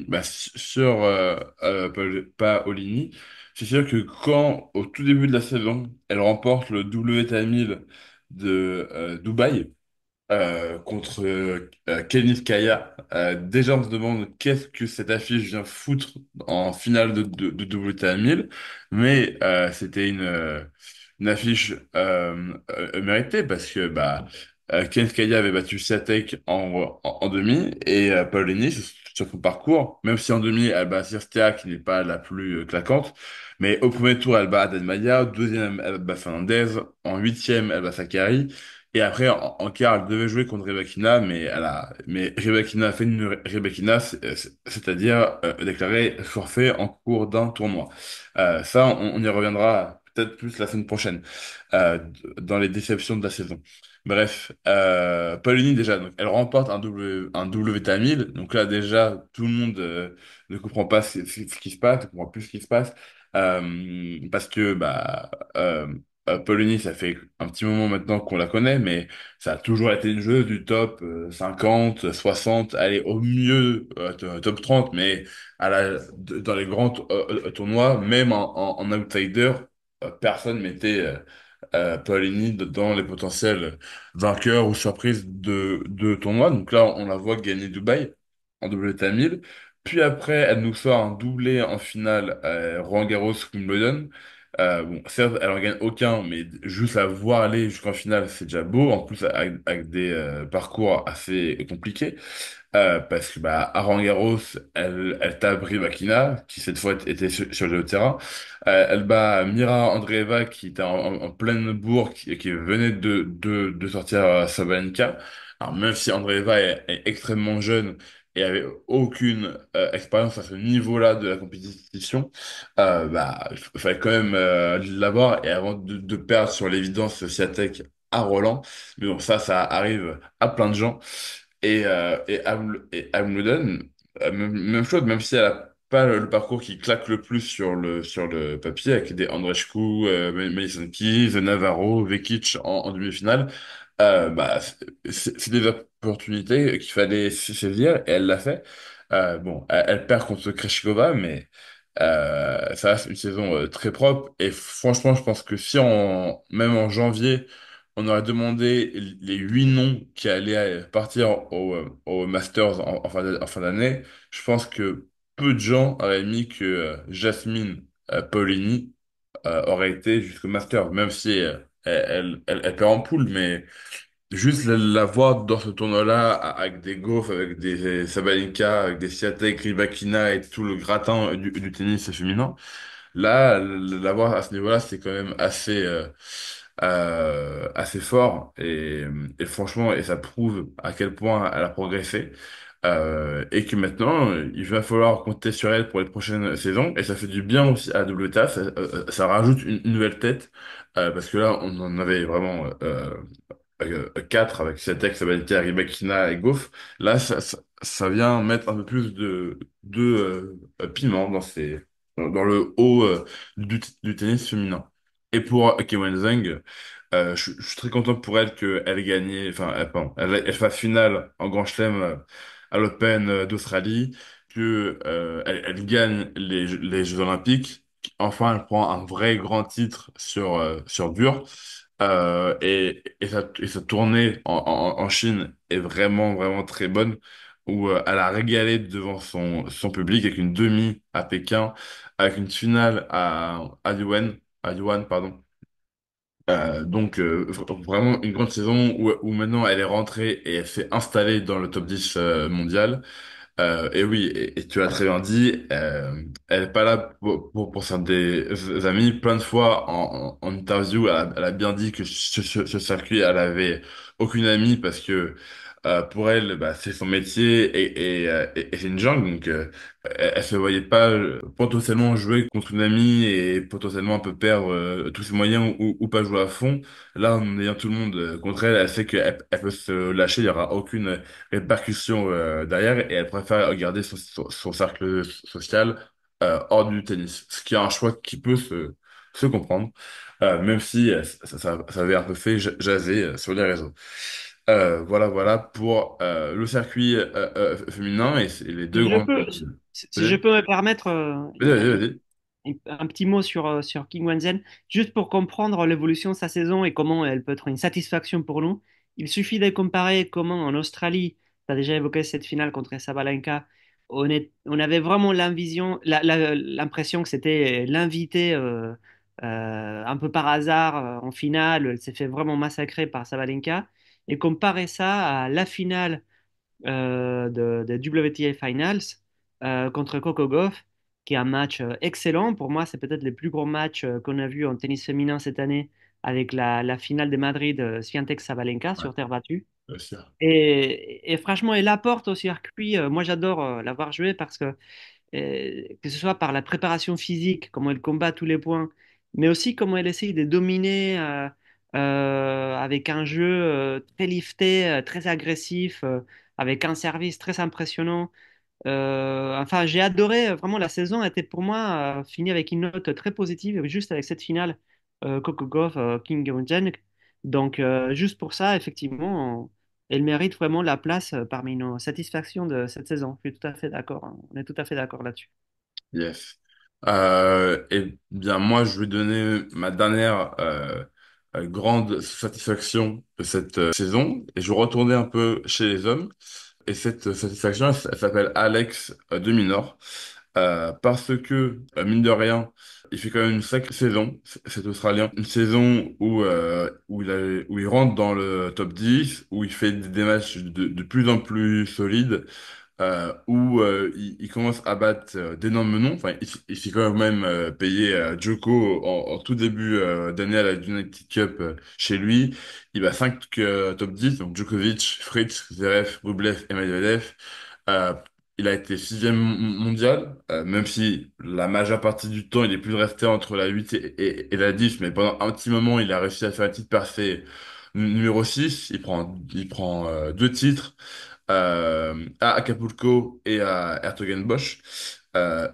bah, sur Paolini, c'est sûr que quand, au tout début de la saison, elle remporte le WTA 1000 de Dubaï, contre Kenniskaya. Déjà, on se demande qu'est-ce que cette affiche vient foutre en finale de WTA 1000, mais c'était une affiche méritée parce que Kenniskaya avait battu Swiatek en demi et Paolini sur son parcours, même si en demi elle bat Cirstea qui n'est pas la plus claquante, mais au premier tour elle bat Adan Maia, au deuxième elle bat Fernandez, en huitième elle bat Sakkari. Et après, en quart, elle devait jouer contre Rybakina, mais Rybakina a fait une Rybakina, c'est-à-dire déclaré forfait en cours d'un tournoi. Ça, on y reviendra peut-être plus la semaine prochaine, dans les déceptions de la saison. Bref, Paulini déjà, donc, elle remporte un WTA 1000, donc là déjà, tout le monde ne comprend pas ce qui se passe, ne comprend plus ce qui se passe, parce que Paulini, ça fait un petit moment maintenant qu'on la connaît, mais ça a toujours été une joueuse du top 50, 60, allez, au mieux top 30, mais dans les grands tournois, même en outsider, personne mettait Paulini dans les potentiels vainqueurs ou surprises de tournois. Donc là, on la voit gagner Dubaï en WTA 1000. Puis après, elle nous sort un doublé en finale Roland Garros Wimbledon. Bon, certes, elle en gagne aucun, mais juste la voir aller jusqu'en finale, c'est déjà beau. En plus, avec des parcours assez compliqués. Parce que bah, à Roland-Garros, elle tape Rybakina, qui cette fois était sur le terrain. Elle bat Mira Andreeva, qui était en pleine bourre, qui venait de sortir Sabalenka. Alors même si Andreeva est extrêmement jeune et avait aucune expérience à ce niveau-là de la compétition, bah, il fallait quand même l'avoir. Et avant de perdre sur l'évidence Swiatek à Roland, mais bon, ça arrive à plein de gens. Et Wimbledon, même chose, même si elle a pas le parcours qui claque le plus sur le papier, avec des Andreescu, Madison Keys, Navarro, Vekic en demi-finale, bah, c'est des opportunités qu'il fallait saisir et elle l'a fait. Bon, elle perd contre Krejcikova, mais ça reste une saison très propre. Et franchement, je pense que si même en janvier, on aurait demandé les 8 noms qui allaient partir au Masters en fin d'année, je pense que peu de gens auraient mis que Jasmine Paolini aurait été jusqu'au Masters, même si elle perd en poule, mais juste la voir dans ce tournoi-là, avec des Gauff, avec des Sabalenka, avec des Swiatek, Rybakina et tout le gratin du tennis féminin, là, l'avoir à ce niveau-là, c'est quand même assez fort. Et franchement, et ça prouve à quel point elle a progressé. Et que maintenant, il va falloir compter sur elle pour les prochaines saisons. Et ça fait du bien aussi à WTA. Ça rajoute une nouvelle tête. Parce que là, on en avait vraiment 4 avec Swiatek, Sabalenka, Rybakina et Gauff. Là, ça vient mettre un peu plus de piment dans le haut du tennis féminin. Et pour Kim Wenzheng, je suis très content pour elle qu'elle ait gagné, enfin, pardon, elle fasse finale en Grand Chelem à l'Open d'Australie, elle gagne les Jeux Olympiques. Enfin, elle prend un vrai grand titre sur dur. Et sa tournée en Chine est vraiment, vraiment très bonne, où elle a régalé devant son public avec une demi à Pékin, avec une finale à Yuan, pardon. Donc, vraiment une grande saison où maintenant elle est rentrée et elle s'est installée dans le top 10 mondial. Et oui, et tu as très bien dit, elle est pas là pour faire des amis. Plein de fois en interview, elle a bien dit que ce circuit, elle avait aucune amie parce que pour elle, bah, c'est son métier et c'est une jungle. Donc, elle se voyait pas potentiellement jouer contre une amie et potentiellement un peu perdre tous ses moyens ou pas jouer à fond. Là, en ayant tout le monde contre elle, elle sait qu'elle peut se lâcher, il y aura aucune répercussions derrière et elle préfère garder son cercle social hors du tennis. Ce qui est un choix qui peut se comprendre, même si ça avait un peu fait jaser sur les réseaux. Voilà, voilà pour le circuit féminin et les deux Si je grandes. peux, si je Vas-y, peux me permettre vas-y, vas-y. un petit mot sur King Wenzel, juste pour comprendre l'évolution de sa saison et comment elle peut être une satisfaction pour nous. Il suffit de comparer comment en Australie, tu as déjà évoqué cette finale contre Sabalenka, on avait vraiment l'impression que c'était l'invité un peu par hasard en finale. Elle s'est fait vraiment massacrer par Sabalenka. Et comparer ça à la finale des WTA Finals contre Coco Gauff, qui est un match excellent. Pour moi, c'est peut-être le plus gros match qu'on a vu en tennis féminin cette année avec la finale de Madrid, Swiatek-Sabalenka Ouais, sur terre battue. bien sûr. Et franchement, elle apporte au circuit. Moi, j'adore l'avoir joué parce que que ce soit par la préparation physique, comment elle combat tous les points, mais aussi comment elle essaye de dominer avec un jeu très lifté, très agressif, avec un service très impressionnant. Enfin, j'ai adoré, vraiment, la saison était pour moi finie avec une note très positive, juste avec cette finale Coco Gauff, King Jan. Donc, juste pour ça, effectivement, elle mérite vraiment la place parmi nos satisfactions de cette saison. Je suis tout à fait d'accord, hein. On est tout à fait d'accord là-dessus. Yes. Eh bien, moi, je vais donner ma dernière grande satisfaction de cette saison. Et je vais retourner un peu chez les hommes. Et cette satisfaction, elle s'appelle Alex de Minaur. parce que, mine de rien, il fait quand même une sacrée saison, cet Australien. Une saison où il rentre dans le top 10, où il fait des matchs de plus en plus solides, où il commence à battre d'énormes noms. Enfin, il s'est quand même payé Djoko en tout début d'année à la United Cup chez lui. Il bat 5 top 10, donc Djokovic, Fritz, Zverev, Rublev et Medvedev. Euh, il a été sixième mondial, même si la majeure partie du temps, il est plus resté entre la 8 et la 10, mais pendant un petit moment, il a réussi à faire une petite percée numéro 6. Il prend deux titres à Acapulco et à Hertogenbosch.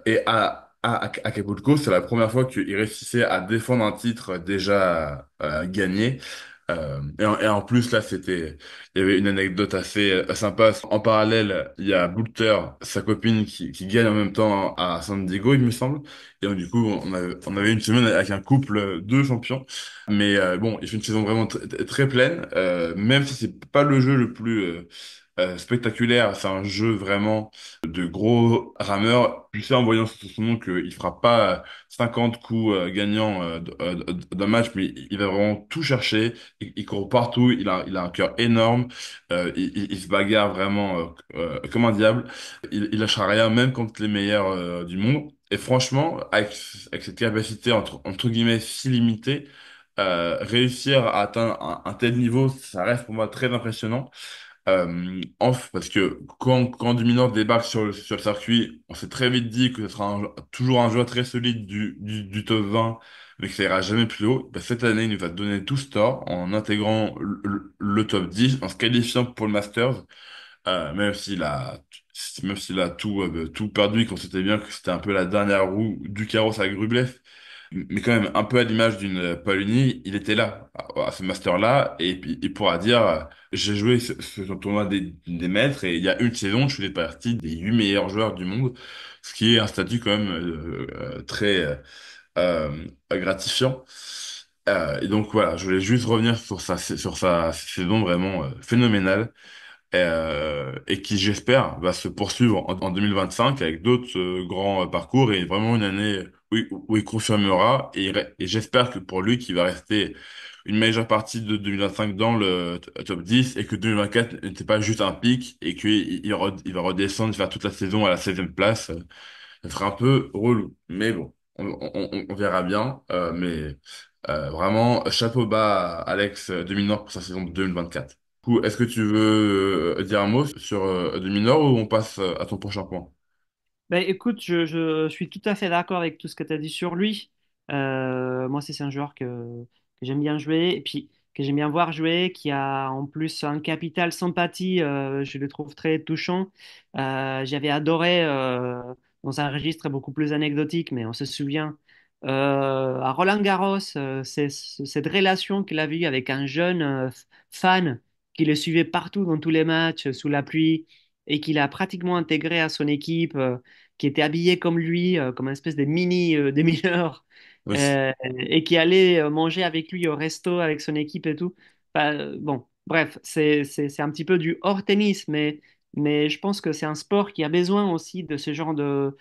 Et à Acapulco, c'est la première fois qu'il réussissait à défendre un titre déjà gagné. Et en plus, là, il y avait une anecdote assez sympa. En parallèle, il y a Boulter, sa copine, qui gagne en même temps à San Diego, il me semble. Et donc, du coup, on avait une semaine avec un couple de champions. Mais bon, il fait une saison vraiment très pleine. Même si c'est pas le jeu le plus spectaculaire, c'est un jeu vraiment de gros rameurs. Tu sais en voyant son nom qu'il fera pas 50 coups gagnants d'un match, mais il va vraiment tout chercher. Il court partout, il a un cœur énorme. Il se bagarre vraiment comme un diable. Il lâchera rien, même contre les meilleurs du monde. Et franchement, avec cette capacité entre guillemets si limitée, réussir à atteindre un tel niveau, ça reste pour moi très impressionnant. Parce que quand Dominant débarque sur le circuit, on s'est très vite dit que ce sera toujours un joueur très solide du top 20, mais que ça ira jamais plus haut. Bah, cette année, il nous va donner tout ce tort en intégrant le top 10, en se qualifiant pour le Masters, même s'il a tout perdu, qu'on s'était bien que c'était un peu la dernière roue du carrosse avec Rublev. Mais quand même, un peu à l'image d'une Paulini, il était là, à ce master-là, et puis il pourra dire, j'ai joué ce tournoi des maîtres, et il y a une saison, je faisais partie des 8 meilleurs joueurs du monde, ce qui est un statut quand même très gratifiant. Et donc voilà, je voulais juste revenir sur sa saison vraiment phénoménale et qui, j'espère, va se poursuivre en 2025 avec d'autres grands parcours et vraiment une année où il confirmera. Et j'espère que pour lui, qu'il va rester une majeure partie de 2025 dans le top 10 et que 2024 n'était pas juste un pic et qu'il va redescendre vers toute la saison à la 16e place. Ça sera un peu relou. Mais bon, on verra bien. Mais vraiment, chapeau bas à Alex Deminor pour sa saison de 2024. Du coup, est-ce que tu veux dire un mot sur Deminor ou on passe à ton prochain point? Ben, écoute, je suis tout à fait d'accord avec tout ce que tu as dit sur lui. Moi, c'est un joueur que j'aime bien jouer et puis que j'aime bien voir jouer, qui a en plus un capital sympathie, je le trouve très touchant. J'avais adoré, dans un registre beaucoup plus anecdotique, mais on se souvient, à Roland-Garros, cette relation qu'il a vue avec un jeune fan qui le suivait partout dans tous les matchs, sous la pluie, et qu'il a pratiquement intégré à son équipe. Qui était habillé comme lui, comme une espèce de mini des mineurs, Oui. et qui allait manger avec lui au resto avec son équipe et tout. Bon, bref, c'est un petit peu du hors tennis, mais je pense que c'est un sport qui a besoin aussi de ce genre de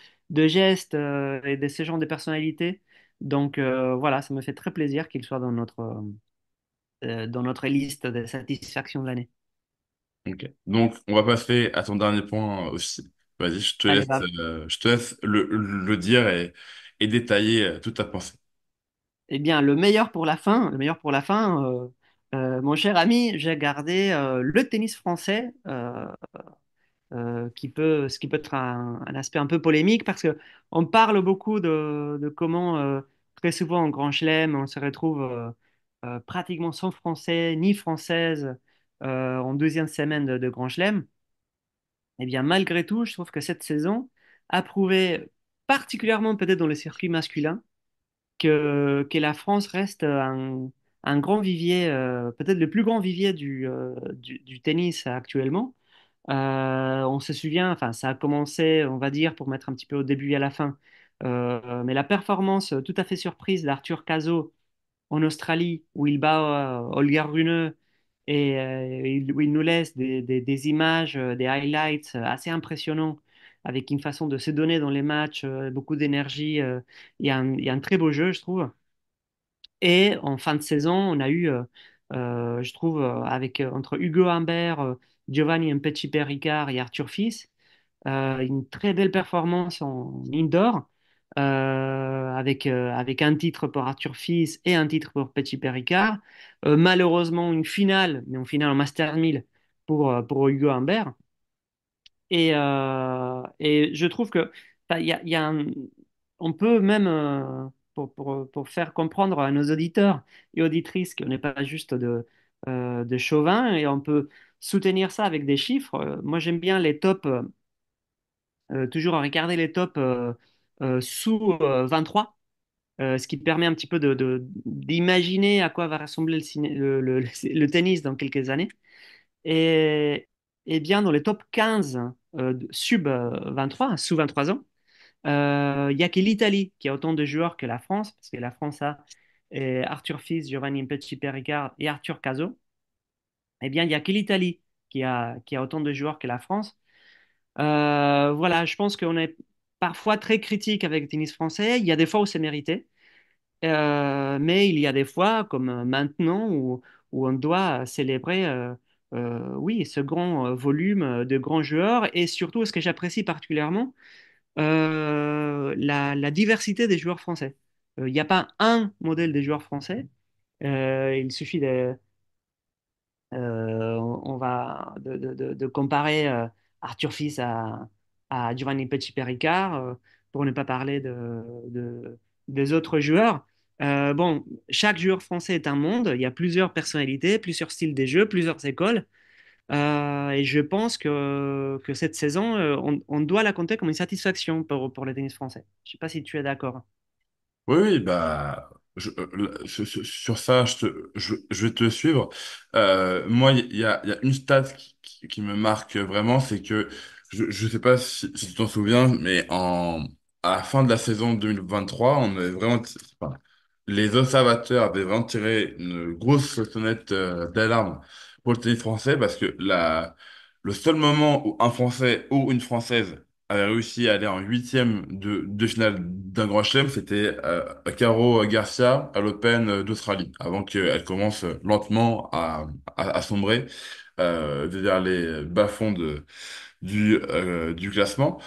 gestes et de ce genre de personnalités. Donc voilà, ça me fait très plaisir qu'il soit dans notre liste de satisfaction de l'année. Ok. Donc, on va passer à ton dernier point aussi. Vas-y, je te Allez, laisse, bah, le dire et détailler toute ta pensée. eh bien, le meilleur pour la fin, mon cher ami, j'ai gardé le tennis français, ce qui peut être un aspect un peu polémique parce que on parle beaucoup de comment très souvent en Grand Chelem, on se retrouve pratiquement sans français ni française en deuxième semaine de Grand Chelem. Eh bien, malgré tout, je trouve que cette saison a prouvé, particulièrement peut-être dans le circuit masculin, que la France reste un grand vivier, peut-être le plus grand vivier du tennis actuellement. On se souvient, enfin, ça a commencé, on va dire, pour mettre un petit peu au début et à la fin. Mais la performance tout à fait surprise d'Arthur Cazot en Australie, où il bat Holger Rune et où il nous laisse des images, des highlights assez impressionnants avec une façon de se donner dans les matchs, beaucoup d'énergie. Il y a un très beau jeu, je trouve. Et en fin de saison, on a eu, je trouve, entre Hugo Humbert, Giovanni Mpetshi Ricard et Arthur Fils, une très belle performance en indoor, avec un titre pour Arthur Fils et un titre pour Petit Péricard. Malheureusement, une finale, mais en finale en Master 1000 pour Hugo Humbert. Et je trouve que enfin, il y a on peut même, pour faire comprendre à nos auditeurs et auditrices qu'on n'est pas juste de chauvin, et on peut soutenir ça avec des chiffres. Moi, j'aime bien les tops, toujours regarder les tops sous 23, ce qui permet un petit peu d'imaginer à quoi va ressembler le tennis dans quelques années. Et, et bien, dans les top 15 sub 23, sous 23 ans, il n'y a que l'Italie qui a autant de joueurs que la France, parce que la France a Arthur Fils, Giovanni Mpetshi Ricard et Arthur Cazot. Eh bien, il n'y a que l'Italie qui a autant de joueurs que la France. Voilà, je pense qu'on est parfois très critique avec le tennis français. Il y a des fois où c'est mérité. Mais il y a des fois, comme maintenant, où on doit célébrer, oui, ce grand volume de grands joueurs et surtout, ce que j'apprécie particulièrement, la diversité des joueurs français. Il n'y a pas un modèle des joueurs français. Il suffit on va de comparer Arthur Fils à Giovanni Petit-Péricard, pour ne pas parler des autres joueurs. Bon, chaque joueur français est un monde. Il y a plusieurs personnalités, plusieurs styles des jeux, plusieurs écoles. Et je pense que cette saison, on doit la compter comme une satisfaction pour le tennis français. Je ne sais pas si tu es d'accord. Oui, oui, bah, sur ça, je vais te suivre. Moi, il y a une stat qui me marque vraiment, c'est que je sais pas si tu t'en souviens, mais à la fin de la saison 2023, on avait vraiment, enfin, les observateurs avaient vraiment tiré une grosse sonnette d'alarme pour le tennis français parce que le seul moment où un Français ou une Française avait réussi à aller en huitième de finale d'un Grand Chelem, c'était Caro Garcia à l'Open d'Australie, avant qu'elle commence lentement à sombrer vers les bas-fonds du classement.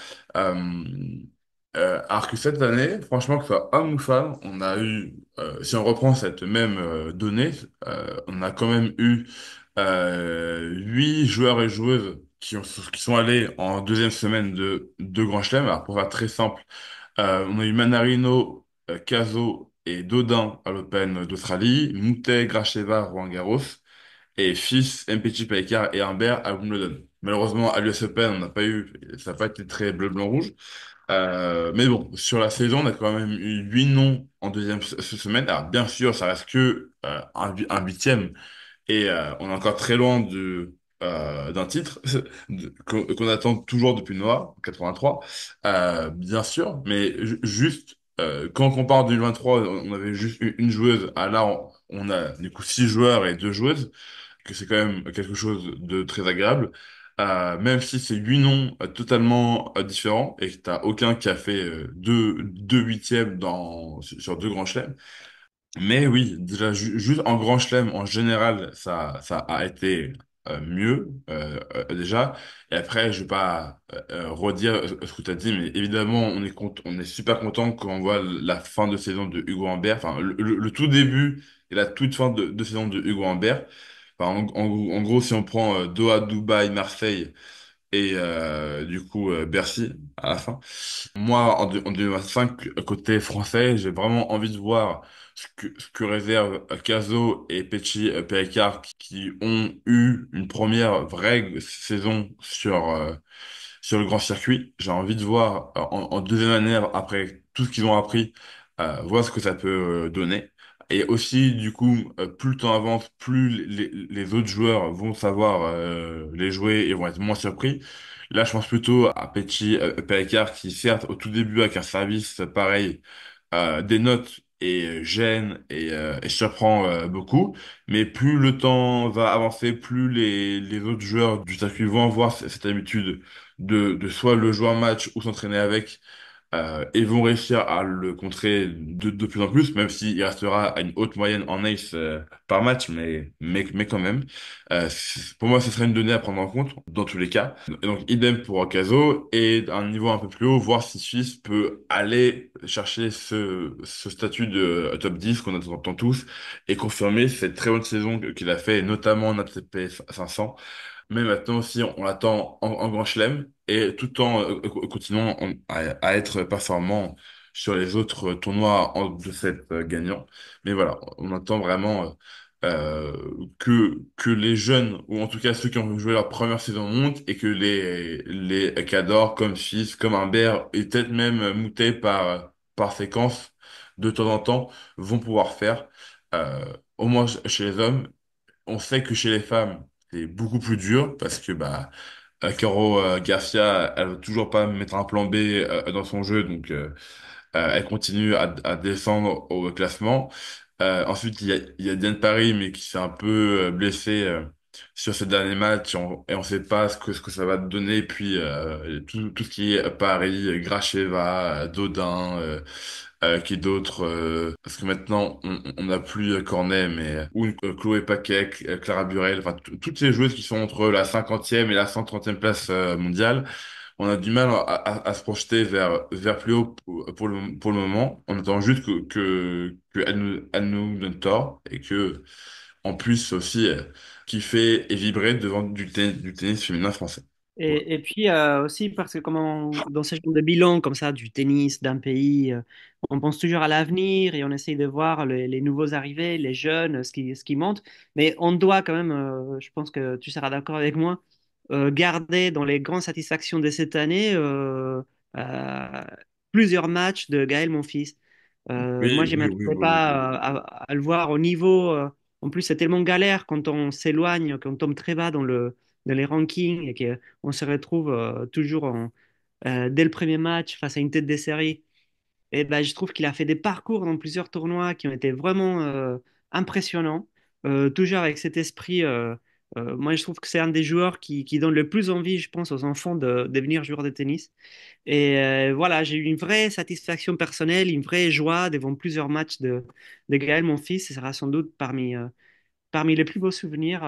Euh, alors que cette année, franchement, que ce soit homme ou femme, on a eu, si on reprend cette même donnée, on a quand même eu 8 joueurs et joueuses qui sont allés en deuxième semaine de Grand Chelem. Alors pour faire très simple, on a eu Manarino, Cazot et Dodin à l'Open d'Australie, Moutet, Gracheva, Roland-Garros et Fils, Mpetshi, Paikar et Humbert à Wimbledon. Malheureusement, à l'US Open, on n'a pas eu, ça n'a pas été très bleu-blanc-rouge. Mais bon, sur la saison, on a quand même eu 8 noms en deuxième semaine. Alors, bien sûr, ça reste que un huitième et on est encore très loin d'un titre qu'on attend toujours depuis Noah, 83, bien sûr. Mais juste, quand on compare en 2023, on avait juste une joueuse. Ah, là, on a du coup 6 joueurs et 2 joueuses que c'est quand même quelque chose de très agréable. Même si c'est 8 noms totalement différents et que t'as aucun qui a fait deux huitièmes sur 2 grands chelems. Mais oui, déjà, juste en grand chelem, en général, ça a été mieux, déjà. Et après, je vais pas redire ce que tu as dit, mais évidemment, on est super content quand on voit la fin de saison de Hugo Humbert, enfin, le tout début et la toute fin de saison de Hugo Humbert. Enfin, en gros, si on prend Doha, Dubaï, Marseille et du coup Bercy à la fin. Moi, en 2025, côté français, j'ai vraiment envie de voir ce que réservent Caso et Pechi Pekar qui ont eu une première vraie saison sur le grand circuit. J'ai envie de voir en deuxième année, après tout ce qu'ils ont appris, voir ce que ça peut donner. Et aussi, du coup, plus le temps avance, plus les autres joueurs vont savoir les jouer et vont être moins surpris. Là, je pense plutôt à Petit Pekar qui, certes, au tout début, avec un service pareil, dénote et gêne et surprend beaucoup. Mais plus le temps va avancer, plus les autres joueurs du circuit vont avoir cette habitude de soit le jouer un match ou s'entraîner avec et vont réussir à le contrer de plus en plus, même s'il restera à une haute moyenne en ace par match, mais quand même. Pour moi, ce serait une donnée à prendre en compte dans tous les cas. Et donc, idem pour Okazo, et à un niveau un peu plus haut, voir si Suisse peut aller chercher ce statut de top 10 qu'on attend tous et confirmer cette très bonne saison qu'il a fait, notamment en ATP 500. Mais maintenant aussi, on l'attend en Grand Chelem et tout en continuant à être performant sur les autres tournois de cette gagnant. Mais voilà, on attend vraiment que les jeunes, ou en tout cas ceux qui ont joué leur première saison montent et que les cadors comme Fils, comme Humbert et peut-être même Moutet par séquence de temps en temps vont pouvoir faire. Au moins chez les hommes. On sait que chez les femmes, c'est beaucoup plus dur parce que Caro Garcia, elle veut toujours pas mettre un plan B dans son jeu, donc elle continue à descendre au classement. Ensuite, il y a Diane Paris, mais qui s'est un peu blessée sur ces derniers matchs et on sait pas ce que ça va donner. Puis tout ce qui est Paris, Gracheva, Dodin, qui d'autres parce que maintenant on n'a plus Cornet, mais ou Chloé Paquet, Clara Burel, enfin toutes ces joueuses qui sont entre la 50e et la 130e place mondiale. On a du mal à se projeter vers plus haut pour le moment. On attend juste que elle nous donne tort et que on puisse aussi kiffer et vibrer devant du tennis féminin français. Voilà. Et puis aussi parce que dans ce genre de bilan comme ça du tennis d'un pays, on pense toujours à l'avenir et on essaye de voir les nouveaux arrivés, les jeunes, ce qui monte. Mais on doit quand même, je pense que tu seras d'accord avec moi, garder dans les grandes satisfactions de cette année euh, plusieurs matchs de Gaël Monfils. Moi, je ne m'attendais pas à le voir au niveau. En plus, c'est tellement galère quand on s'éloigne, quand on tombe très bas dans les rankings et qu'on se retrouve toujours dès le premier match face à une tête des séries. Et ben, je trouve qu'il a fait des parcours dans plusieurs tournois qui ont été vraiment impressionnants. Toujours avec cet esprit. Moi, je trouve que c'est un des joueurs qui donne le plus envie, je pense, aux enfants de devenir joueur de tennis. Et voilà, j'ai eu une vraie satisfaction personnelle, une vraie joie devant plusieurs matchs de Gaël, mon fils. Ce sera sans doute parmi les plus beaux souvenirs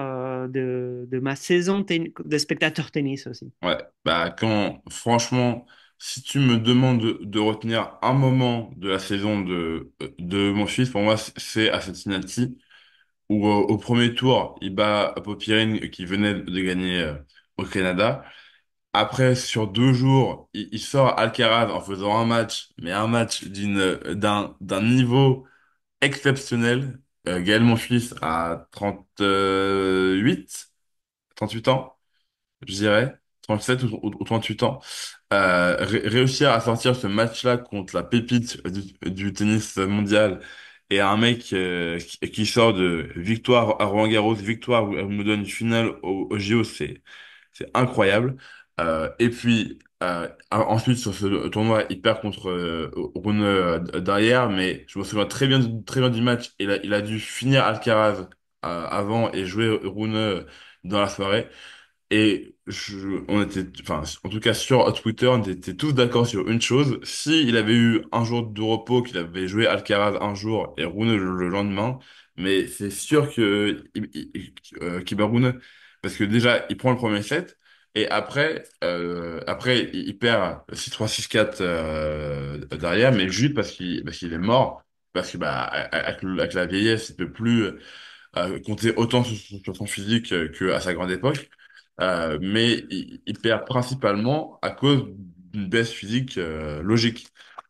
de ma saison de spectateur tennis aussi. Ouais, franchement, si tu me demandes de retenir un moment de la saison de mon fils, pour moi, c'est à Cincinnati, où au premier tour, il bat Popyrin qui venait de gagner au Canada. Après, sur 2 jours, il sort Alcaraz en faisant un match, mais un match d'un niveau exceptionnel. Gaël Monfils a 38 ans, je dirais, 37 ou 38 ans. Réussir à sortir ce match-là contre la pépite du tennis mondial et un mec qui sort de victoire à Roland-Garros, victoire à Wimbledon, finale au JO, c'est incroyable. Et puis ensuite sur ce tournoi, il perd contre Rune derrière, mais je me souviens très bien du match. Il a dû finir Alcaraz avant et jouer Rune dans la soirée. Et on était, enfin, en tout cas sur Twitter, on était tous d'accord sur une chose. Si il avait eu un jour de repos, qu'il avait joué Alcaraz un jour et Rune le lendemain, mais c'est sûr que qu'il bat Rune. Parce que déjà, il prend le premier set et après il perd 6-3, 6-4 derrière, mais juste parce qu'il est mort. Parce que avec la vieillesse, il peut plus compter autant sur son physique qu'à sa grande époque. Mais il perd principalement à cause d'une baisse physique logique.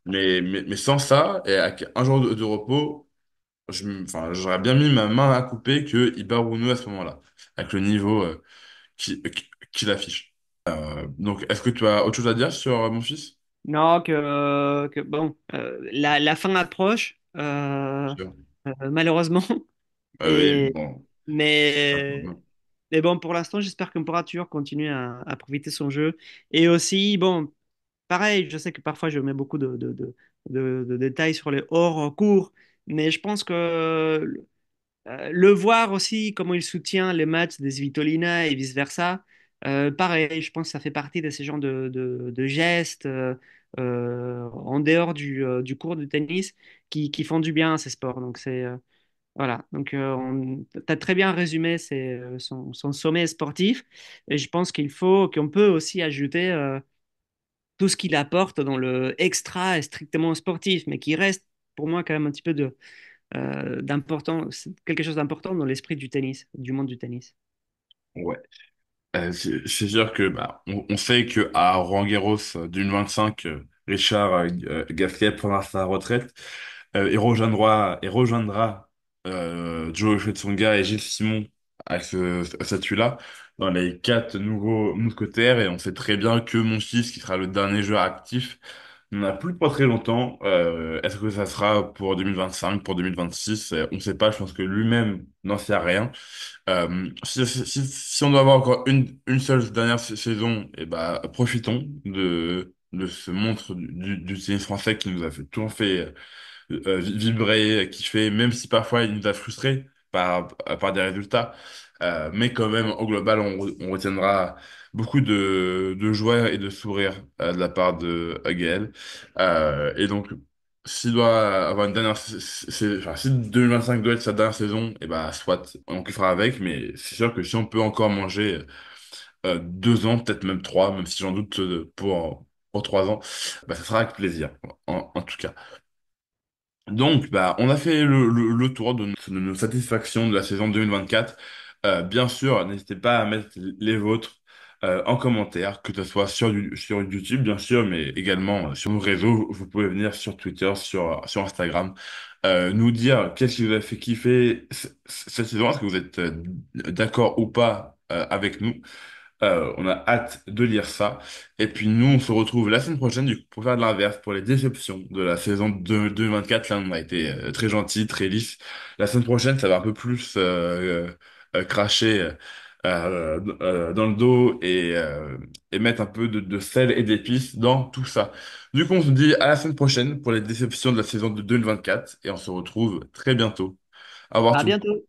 Mais sans ça, et avec un jour de repos, enfin, j'aurais bien mis ma main à couper qu'il bat Rune à ce moment-là, avec le niveau qu'il affiche. Donc, est-ce que tu as autre chose à dire sur mon fils? Non, bon, la fin approche, Sûr. malheureusement. Oui, Et, bon. mais, mais bon, pour l'instant, j'espère qu'on pourra toujours continuer à profiter de son jeu. Et aussi, bon, pareil, je sais que parfois je mets beaucoup de détails sur les hors cours, mais je pense que le voir aussi, comment il soutient les matchs des Svitolina et vice-versa, Pareil, je pense que ça fait partie de ces genres de gestes en dehors du cours de tennis qui font du bien à ces sports. Donc c'est voilà. Donc tu as très bien résumé son sommet sportif. Et je pense qu'on peut aussi ajouter tout ce qu'il apporte dans le extra et strictement sportif, mais qui reste pour moi quand même un petit peu d'important, c'est quelque chose d'important dans l'esprit du tennis, du monde du tennis. Ouais. C'est sûr que bah, on sait que à Roland-Garros 2025, Richard Gasquet prendra sa retraite et rejoindra Joe Tsonga et Gilles Simon avec ce statut-là dans les quatre nouveaux mousquetaires et on sait très bien que mon fils, qui sera le dernier joueur actif, n'en a plus pour très longtemps. Est-ce que ça sera pour 2025, pour 2026? On ne sait pas. Je pense que lui-même n'en sait rien. Si on doit avoir encore une seule dernière saison, et bah, profitons de ce monstre du tennis français qui nous a toujours fait vibrer, kiffer, même si parfois il nous a frustrés par des résultats. Mais quand même, au global, on retiendra beaucoup de joie et de sourire de la part de Gaël. Et donc, s'il doit avoir une dernière, enfin, si 2025 doit être sa dernière saison, et bah, soit, on kiffera avec, mais c'est sûr que si on peut encore manger 2 ans, peut-être même trois, même si j'en doute pour 3 ans, bah, ça sera avec plaisir, en tout cas. Donc, bah, on a fait le tour de nos satisfactions de la saison 2024. Bien sûr, n'hésitez pas à mettre les vôtres en commentaire, que ce soit sur YouTube, bien sûr, mais également sur nos réseaux. Vous pouvez venir sur Twitter, sur Instagram, nous dire qu'est-ce qui vous a fait kiffer cette saison. Est-ce que vous êtes d'accord ou pas avec nous? On a hâte de lire ça. Et puis nous, on se retrouve la semaine prochaine du coup, pour faire de l'inverse, pour les déceptions de la saison 2024. Là, on a été très gentil, très lisse. La semaine prochaine, ça va un peu plus cracher dans le dos et mettre un peu de sel et d'épices dans tout ça. Du coup, on se dit à la semaine prochaine pour les déceptions de la saison de 2024 et on se retrouve très bientôt. Au revoir À tout le monde. bientôt.